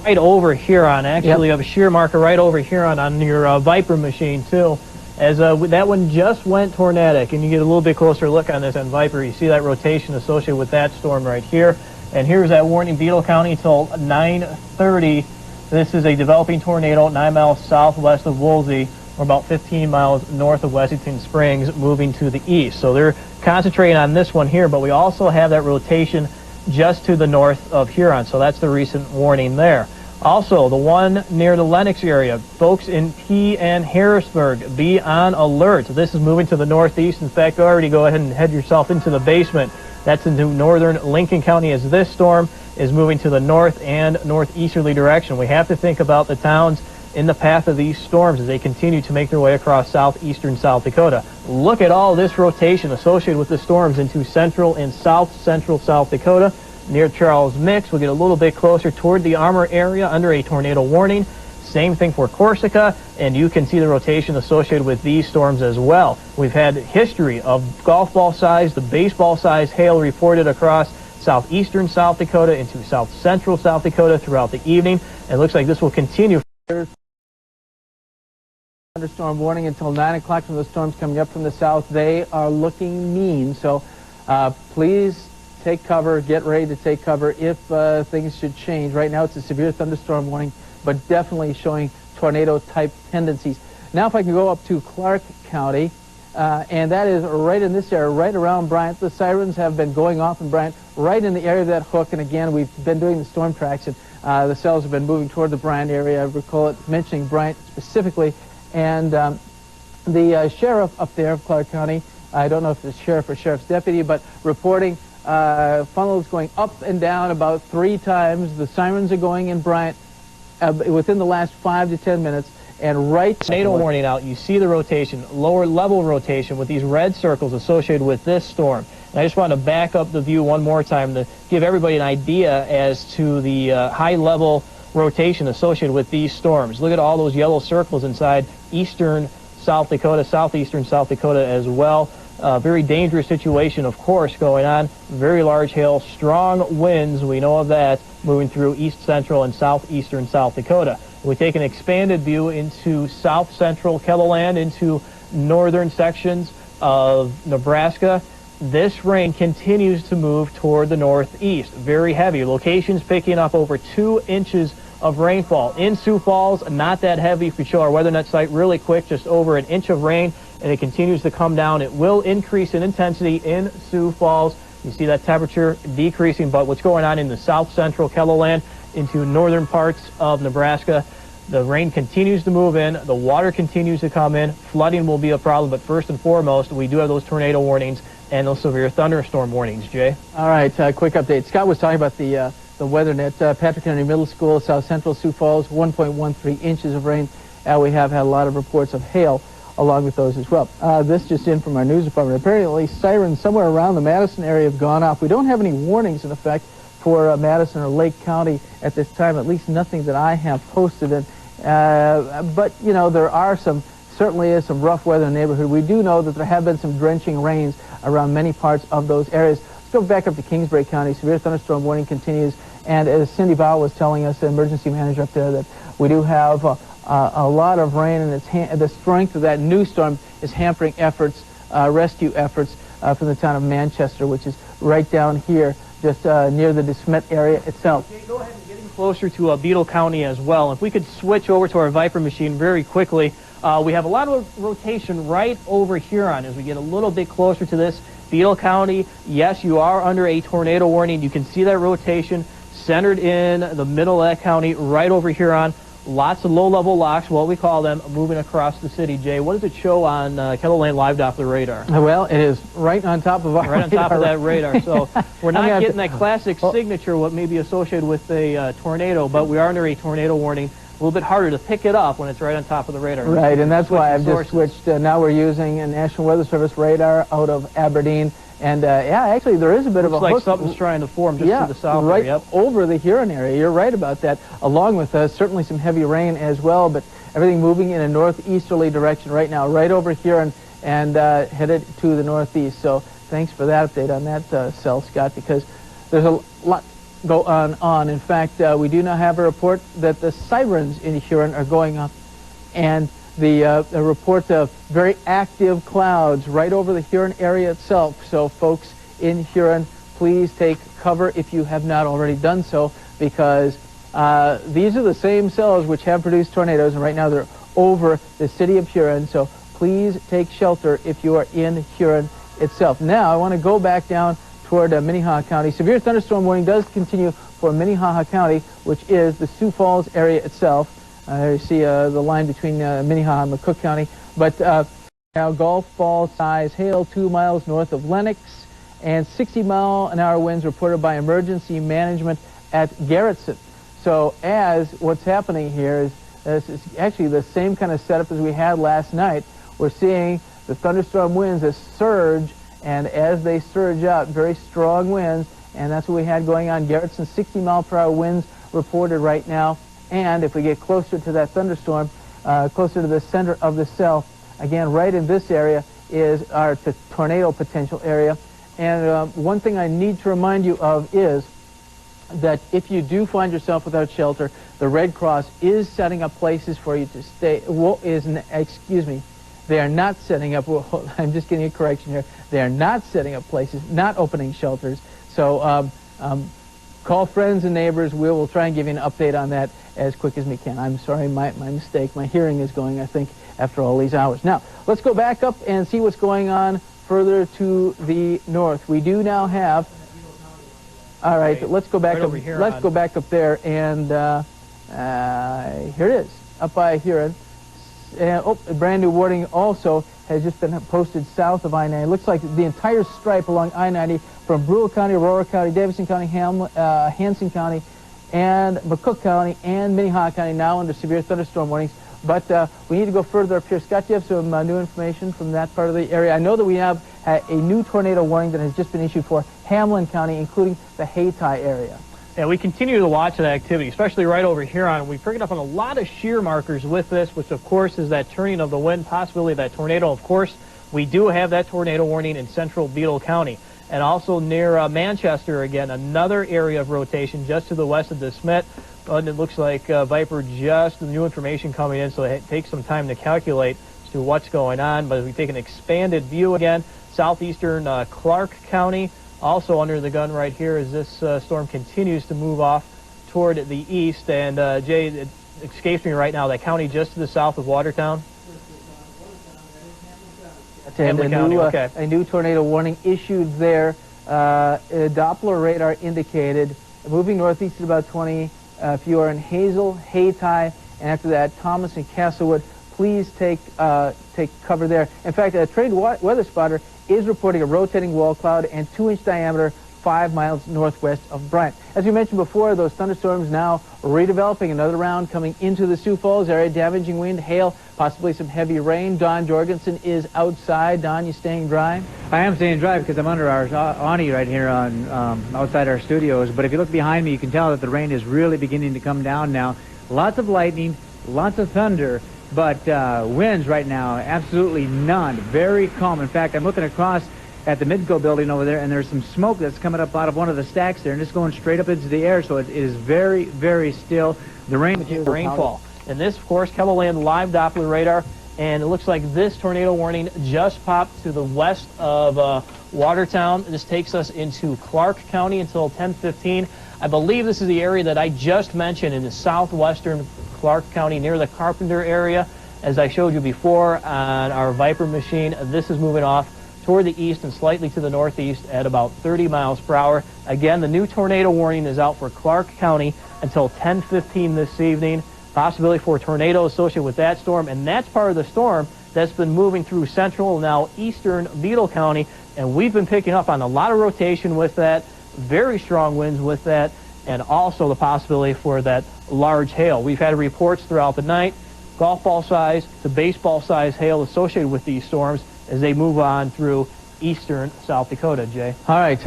Right over Huron, actually, you have a shear marker right over Huron on your Viper machine, too. As that one just went tornadic, and you get a little bit closer look on this on Viper. You see that rotation associated with that storm right here. And here's that warning, Beadle County until 9:30. This is a developing tornado 9 miles southwest of Woolsey, or about 15 miles north of Wessington Springs, moving to the east. So they're concentrating on this one here, but we also have that rotation just to the north of Huron. So that's the recent warning there. Also, the one near the Lenox area, folks in P and Harrisburg, be on alert. This is moving to the northeast. In fact, already go ahead and head yourself into the basement. That's into northern Lincoln County as this storm is moving to the north and northeasterly direction. We have to think about the towns in the path of these storms as they continue to make their way across southeastern South Dakota. Look at all this rotation associated with the storms into central and south central South Dakota. Near Charles Mix, we'll get a little bit closer toward the Armor area under a tornado warning. Same thing for Corsica, and you can see the rotation associated with these storms as well. We've had history of golf ball size, the baseball size hail reported across southeastern South Dakota into south central South Dakota throughout the evening. It looks like this will continue. Thunderstorm warning until 9 o'clock from the storms coming up from the south. They are looking mean, so please take cover, get ready to take cover if things should change. Right now it's a severe thunderstorm warning, but definitely showing tornado-type tendencies. Now if I can go up to Clark County, and that is right in this area, right around Bryant. The sirens have been going off in Bryant, right in the area of that hook, and again, we've been doing the storm tracks, and the cells have been moving toward the Bryant area. I recall it mentioning Bryant specifically, and the sheriff up there of Clark County, I don't know if it's sheriff or sheriff's deputy, but reporting funnels going up and down about 3 times. The sirens are going in Bryant within the last 5 to 10 minutes, and right tornado warning out. You see the rotation, lower level rotation with these red circles associated with this storm. And I just want to back up the view one more time to give everybody an idea as to the high level rotation associated with these storms. Look at all those yellow circles inside eastern South Dakota, southeastern South Dakota as well. Very dangerous situation, of course, going on. Very large hail, strong winds, we know of that, moving through east central and southeastern South Dakota. We take an expanded view into south central KELO land, into northern sections of Nebraska. This rain continues to move toward the northeast. Very heavy. Locations picking up over 2 inches of rainfall. In Sioux Falls, not that heavy. If we show our WeatherNet site really quick, just over 1 inch of rain, and it continues to come down. It will increase in intensity in Sioux Falls. You see that temperature decreasing, but what's going on in the south central KELO land into northern parts of Nebraska, the rain continues to move in, the water continues to come in, flooding will be a problem, but first and foremost, we do have those tornado warnings and those severe thunderstorm warnings, Jay. All right, quick update. Scott was talking about the WeatherNet. Patrick Henry Middle School, south central Sioux Falls, 1.13 inches of rain. We have had a lot of reports of hail along with those as well. This just in from our news department. Apparently, sirens somewhere around the Madison area have gone off. We don't have any warnings in effect for Madison or Lake County at this time, at least nothing that I have posted. But, you know, there are certainly is some rough weather in the neighborhood. We do know that there have been some drenching rains around many parts of those areas. Let's go back up to Kingsbury County. Severe thunderstorm warning continues. And as Cindy Bowell was telling us, the emergency manager up there, that we do have a lot of rain, and the strength of that new storm is hampering efforts, rescue efforts from the town of Manchester, which is right down here, just near the DeSmet area itself. Okay, go ahead and get in closer to Beadle County as well. If we could switch over to our Viper machine very quickly, we have a lot of rotation right over Huron as we get a little bit closer to this. Beadle County, yes, you are under a tornado warning. You can see that rotation centered in the middle of that county, right over Huron. Lots of low-level locks, what we call them, moving across the city. Jay, what does it show on KELO Land Live Doppler radar? Well, it is right on top of our radar. Right on top of that radar. So we're not getting that classic signature, what may be associated with a tornado, but we are under a tornado warning. A little bit harder to pick it up when it's right on top of the radar. Right, and that's why I've just switched. Now we're using a National Weather Service radar out of Aberdeen, And yeah, actually there is a bit of a Looks like hook. something's trying to form just to the south. Right Yep. over the Huron area. You're right about that, along with certainly some heavy rain as well, but everything moving in a northeasterly direction right now, right over Huron and headed to the northeast. So thanks for that update on that, Cell, Scott, because there's a lot go on. In fact, we do now have a report that the sirens in Huron are going up, and the report of very active clouds right over the Huron area itself. So folks in Huron, please take cover if you have not already done so, because these are the same cells which have produced tornadoes, and right now they're over the city of Huron. So please take shelter if you are in Huron itself. Now I want to go back down toward Minnehaha County. Severe thunderstorm warning does continue for Minnehaha County, which is the Sioux Falls area itself. You see the line between Minnehaha and McCook County. But now golf ball size hail 2 miles north of Lenox, and 60-mile-an-hour winds reported by emergency management at Garrettson. So as what's happening here is this is actually the same kind of setup as we had last night. We're seeing the thunderstorm winds as surge, and as they surge out, very strong winds, and that's what we had going on. Garrettson, 60-mile-per-hour winds reported right now. And if we get closer to that thunderstorm, closer to the center of the cell, again, right in this area is our tornado potential area. And one thing I need to remind you of is that if you do find yourself without shelter, the Red Cross is setting up places for you to stay. Excuse me, they are not setting up, I'm just getting a correction here, they are not setting up places, not opening shelters. So call friends and neighbors. We will try and give you an update on that as quick as we can. I'm sorry, my mistake. My hearing is going, I think, after all these hours. Now, let's go back up and see what's going on further to the north. We do now have... All right, let's go back up. Let's go back up there, and here it is, up by Huron. A brand new warning also has just been posted south of I-90. It looks like the entire stripe along I-90 from Brule County, Aurora County, Davidson County, Hanson County, and McCook County, and Minnehaha County now under severe thunderstorm warnings. But we need to go further up here. Scott, do you have some new information from that part of the area? I know that we have a new tornado warning that has just been issued for Hamlin County, including the Hayti area. Yeah, we continue to watch that activity, especially right over here on. We picked it up on a lot of shear markers with this, which of course is that turning of the wind, possibility of that tornado. Of course, we do have that tornado warning in central Beadle County. And also near Manchester, again, another area of rotation just to the west of De Smet. And it looks like Viper just new information coming in, so it takes some time to calculate as to what's going on. But if we take an expanded view again, southeastern Clark County, also under the gun right here as this storm continues to move off toward the east. And Jay, it escapes me right now, that county just to the south of Watertown. And a new tornado warning issued there. Doppler radar indicated moving northeast at about 20. If you are in Hazel, Hayti, and after that Thomas and Castlewood, please take cover there. In fact, a trained weather spotter is reporting a rotating wall cloud and 2-inch diameter 5 miles northwest of Bryant. As we mentioned before, those thunderstorms now redeveloping, another round coming into the Sioux Falls area, damaging wind, hail, possibly some heavy rain. Don Jorgensen is outside. Don, you staying dry? I am staying dry because I'm under our awning right here on outside our studios. But if you look behind me, you can tell that the rain is really beginning to come down now. Lots of lightning, lots of thunder, but winds right now, absolutely none. Very calm. In fact, I'm looking across at the Midco building over there, and there's some smoke that's coming up out of one of the stacks there, and it's going straight up into the air, so it is very, very still. The rainfall. And this, of course, KELO live Doppler radar, and it looks like this tornado warning just popped to the west of Watertown. This takes us into Clark County until 10:15. I believe this is the area that I just mentioned in the southwestern Clark County near the Carpenter area. As I showed you before on our Viper machine, this is moving off toward the east and slightly to the northeast at about 30 miles per hour. Again, the new tornado warning is out for Clark County until 10:15 this evening. Possibility for a tornado associated with that storm, and that's part of the storm that's been moving through central, now eastern Beadle County, and we've been picking up on a lot of rotation with that, very strong winds with that, and also the possibility for that large hail. We've had reports throughout the night, golf ball size to baseball size hail associated with these storms as they move on through southeastern South Dakota, Jay. All right,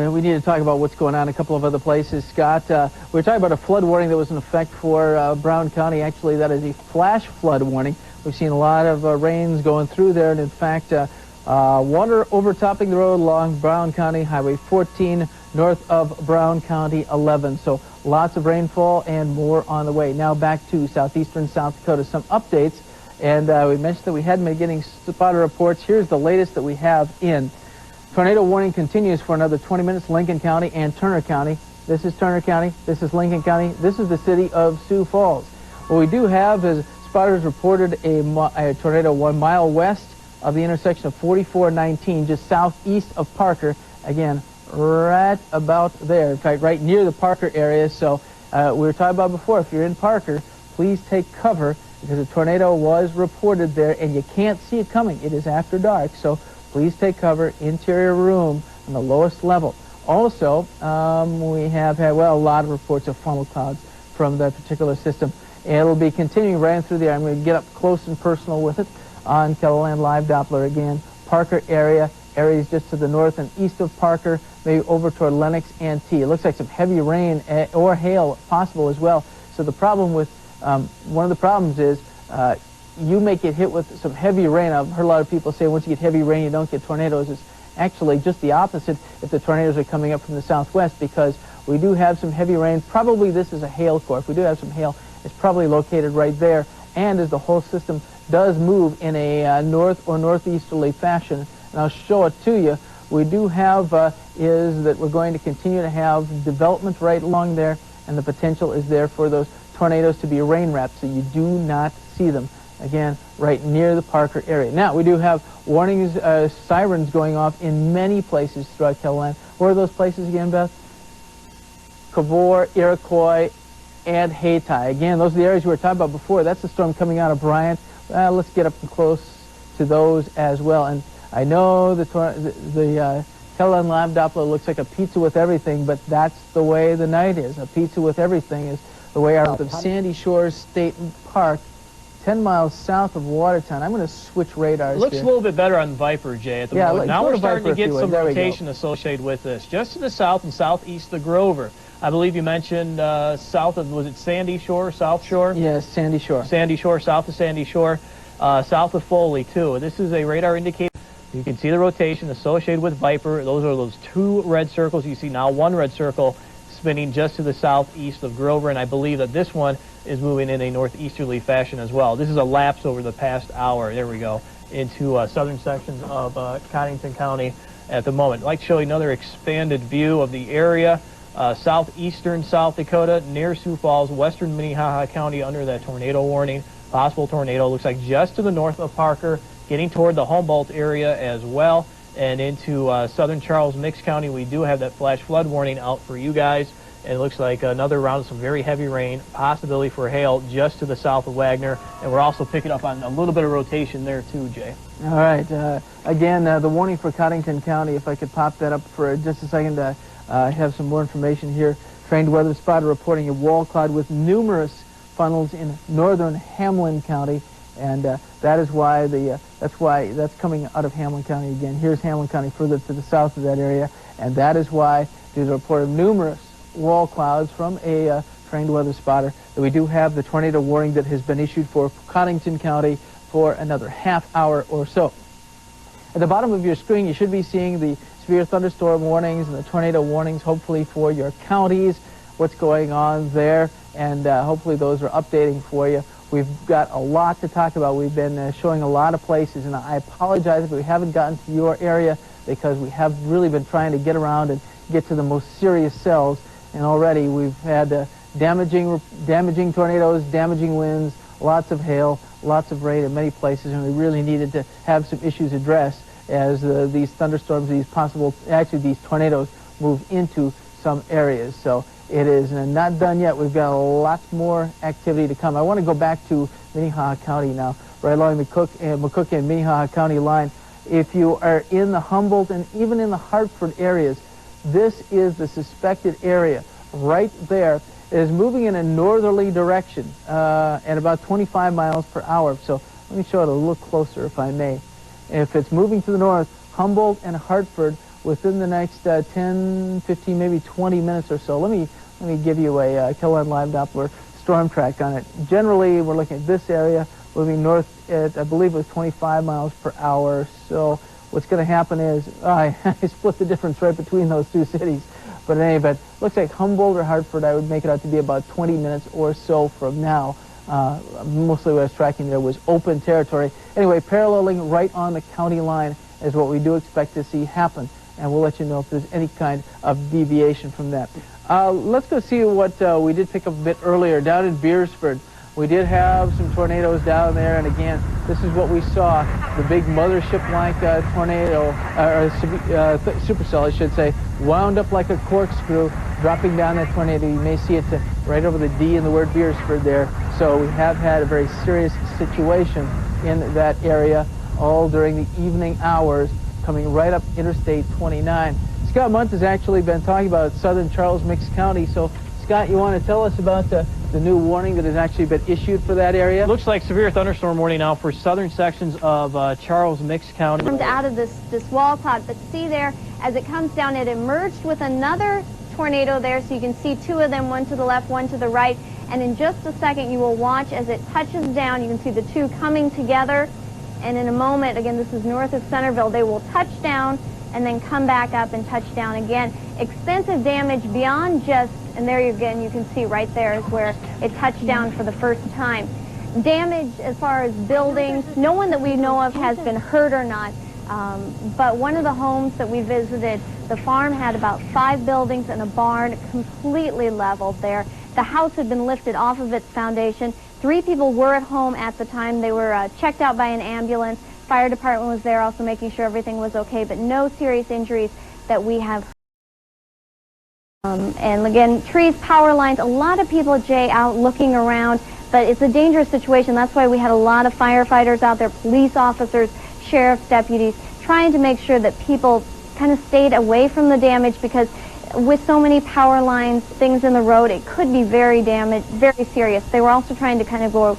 we need to talk about what's going on in a couple of other places. Scott, we were talking about a flood warning that was in effect for Brown County. Actually, that is a flash flood warning. We've seen a lot of rains going through there, and in fact, water overtopping the road along Brown County Highway 14 north of Brown County 11. So lots of rainfall and more on the way. Now back to southeastern South Dakota. Some updates. And we mentioned that we hadn't been getting spotter reports. Here's the latest that we have in. Tornado warning continues for another 20 minutes, Lincoln County and Turner County. This is Turner County. This is Lincoln County. This is the city of Sioux Falls. What we do have is spotters reported a tornado 1 mile west of the intersection of 4419, just southeast of Parker. Again, right about there. In fact, right near the Parker area. So we were talking about before, if you're in Parker, please take cover, because a tornado was reported there, and you can't see it coming. It is after dark, so please take cover, interior room on the lowest level. Also, we have had, well, a lot of reports of funnel clouds from that particular system. And it'll be continuing right through there. I'm going to get up close and personal with it on KELO Live Doppler again. Parker area, areas just to the north and east of Parker, maybe over toward Lenox and T. It looks like some heavy rain or hail possible as well. So the problem with one of the problems is you may get hit with some heavy rain. I've heard a lot of people say once you get heavy rain, you don't get tornadoes. It's actually just the opposite if the tornadoes are coming up from the southwest, because we do have some heavy rain. Probably this is a hail core. If we do have some hail, it's probably located right there. And as the whole system does move in a north or northeasterly fashion, and I'll show it to you, we do have is that we're going to continue to have development right along there, and the potential is there for those tornadoes to be rain wrapped, so you do not see them. Again, right near the Parker area. Now, we do have warnings, sirens going off in many places throughout KELO. Where are those places again, Beth? Cavour, Iroquois, and Hayti. Again, those are the areas we were talking about before. That's the storm coming out of Bryant. Let's get up close to those as well. And I know the KELO Live Doppler looks like a pizza with everything, but that's the way the night is. A pizza with everything is the way out of Sandy Shores State Park, 10 miles south of Watertown. I'm going to switch radars. It looks here. a little bit better on Viper, Jay, at the moment. Now we're starting to get some rotation associated with this. Just to the south and southeast of Grover. I believe you mentioned south of, was it Sandy Shore, South Shore? Yes, Sandy Shore. Sandy Shore, south of Sandy Shore, south of Foley, too. This is a radar indicator. You can see the rotation associated with Viper. Those are those two red circles. You see now one red circle spinning just to the southeast of Grover, and I believe that this one is moving in a northeasterly fashion as well. This is a lapse over the past hour, there we go, into southern sections of Cottington County at the moment. I'd like to show you another expanded view of the area. Southeastern South Dakota, near Sioux Falls, western Minnehaha County under that tornado warning. Possible tornado, looks like just to the north of Parker, getting toward the Humboldt area as well. And into southern Charles Mix County, we do have that flash flood warning out for you guys. And it looks like another round of some very heavy rain, possibility for hail just to the south of Wagner. And we're also picking up on a little bit of rotation there too, Jay. All right. Again, the warning for Cottington County, if I could pop that up for just a second to have some more information here. Trained weather spotter reporting a wall cloud with numerous funnels in northern Hamlin County. And that is why that's coming out of Hamlin County again. Here's Hamlin County further to the south of that area, and that is why there's a report of numerous wall clouds from a trained weather spotter that we do have the tornado warning that has been issued for Cottington County for another half hour or so. At the bottom of your screen, you should be seeing the severe thunderstorm warnings and the tornado warnings, hopefully for your counties, what's going on there, and hopefully those are updating for you. We've got a lot to talk about. We've been showing a lot of places, and I apologize if we haven't gotten to your area because we have really been trying to get around and get to the most serious cells. And already we've had damaging tornadoes, damaging winds, lots of hail, lots of rain in many places, and we really needed to have some issues addressed as these thunderstorms, these tornadoes move into some areas. So it is not done yet. We've got a lot more activity to come. I want to go back to Minnehaha County now, right along the McCook and Minnehaha County line. If you are in the Humboldt and even in the Hartford areas, this is the suspected area right there. It is moving in a northerly direction at about 25 miles per hour. So let me show it a little closer, if I may. If it's moving to the north, Humboldt and Hartford within the next 10, 15, maybe 20 minutes or so. Let me give you a KELO Live Doppler storm track on it. Generally, we're looking at this area moving north at, I believe it was 25 miles per hour. So what's going to happen is, I split the difference right between those two cities. But in any event, looks like Humboldt or Hartford, I would make it out to be about 20 minutes or so from now. Mostly what I was tracking there was open territory. Anyway, paralleling right on the county line is what we do expect to see happen. And we'll let you know if there's any kind of deviation from that. Let's go see what we did pick up a bit earlier down in Beersford. We did have some tornadoes down there, and again, this is what we saw. The big mothership-like tornado, or supercell, I should say, wound up like a corkscrew, dropping down that tornado. You may see it right over the D in the word Beersford there. So we have had a very serious situation in that area, all during the evening hours, coming right up Interstate 29. Scot Mundt has actually been talking about southern Charles Mix County. So, Scott, you want to tell us about the new warning that has actually been issued for that area? Looks like severe thunderstorm warning now for southern sections of Charles Mix County. Formed out of this wall cloud, but see there, as it comes down, it emerged with another tornado there, so you can see two of them, one to the left, one to the right. And in just a second, you will watch as it touches down. You can see the two coming together. And in a moment, again, this is north of Centerville, they will touch down and then come back up and touch down again. Extensive damage beyond just, and there again, you can see right there is where it touched down for the first time. Damage as far as buildings, no one that we know of has been hurt or not. But one of the homes that we visited, the farm had about 5 buildings and a barn completely leveled there. The house had been lifted off of its foundation. 3 people were at home at the time. They were checked out by an ambulance. Fire department was there also making sure everything was okay, but no serious injuries that we have. And again, trees, power lines, a lot of people, Jay, out looking around, but it's a dangerous situation. That's why we had a lot of firefighters out there, police officers, sheriff's deputies, trying to make sure that people kind of stayed away from the damage, because with so many power lines, things in the road, it could be very damaged, very serious. They were also trying to kind of go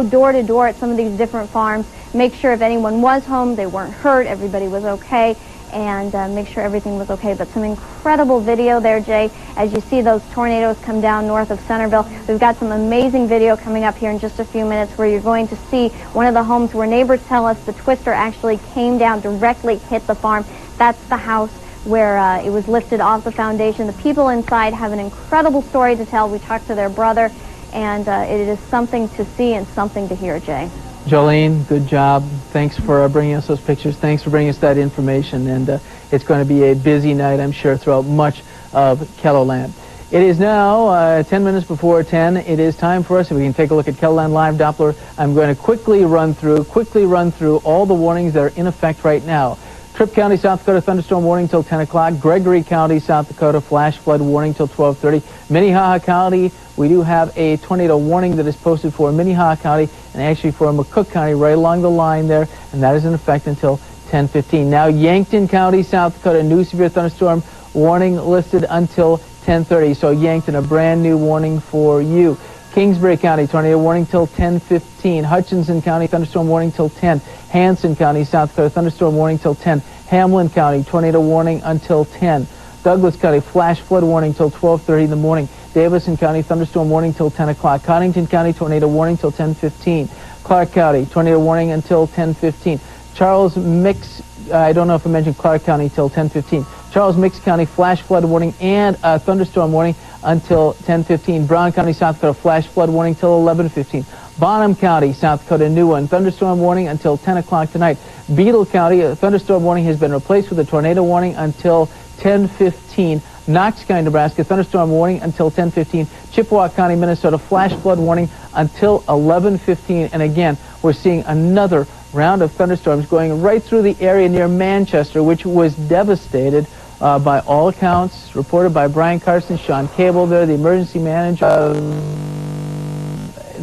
door to door at some of these different farms, make sure if anyone was home, they weren't hurt, everybody was okay, and make sure everything was okay. But some incredible video there, Jay, as you see those tornadoes come down north of Centerville. We've got some amazing video coming up here in just a few minutes where you're going to see one of the homes where neighbors tell us the twister actually came down, directly hit the farm. That's the house where it was lifted off the foundation. The people inside have an incredible story to tell. We talked to their brother, and it is something to see and something to hear, Jay. Jolene, good job. Thanks for bringing us those pictures. Thanks for bringing us that information. And it's going to be a busy night, I'm sure, throughout much of KELO land. It is now 10 minutes before 10. It is time for us, if we can take a look at KELO Land Live Doppler. I'm going to quickly run through all the warnings that are in effect right now. Tripp County, South Dakota, thunderstorm warning till 10 o'clock. Gregory County, South Dakota, flash flood warning till 12:30. Minnehaha County, we do have a tornado warning that is posted for Minnehaha County and actually for McCook County right along the line there, and that is in effect until 10:15. Now, Yankton County, South Dakota, new severe thunderstorm warning listed until 10:30. So Yankton, a brand new warning for you. Kingsbury County, tornado warning till 10:15. Hutchinson County, thunderstorm warning till 10. Hanson County, South Dakota, thunderstorm warning till 10. Hamlin County, tornado warning until 10. Douglas County, flash flood warning till 12:30 in the morning. Davison County, thunderstorm warning till 10 o'clock. Connington County, tornado warning till 10:15. Clark County, tornado warning until 10:15. Charles Mix, I don't know if I mentioned Clark County till 10:15. Charles Mix County, flash flood warning and a thunderstorm warning until 10:15. Brown County, South Dakota, flash flood warning till 11:15. Bonham County, South Dakota, new one, thunderstorm warning until 10 o'clock tonight. Beetle County, a thunderstorm warning has been replaced with a tornado warning until 10:15. Knox County, Nebraska, thunderstorm warning until 10:15. Chippewa County, Minnesota, flash flood warning until 11:15. And again, we're seeing another round of thunderstorms going right through the area near Manchester, which was devastated by all accounts, reported by Brian Karstens, Shawn Cable there, the emergency manager of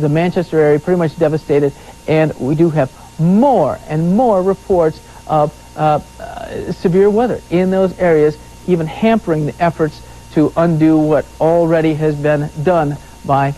the Manchester area, pretty much devastated. And we do have more and more reports of severe weather in those areas, even hampering the efforts to undo what already has been done by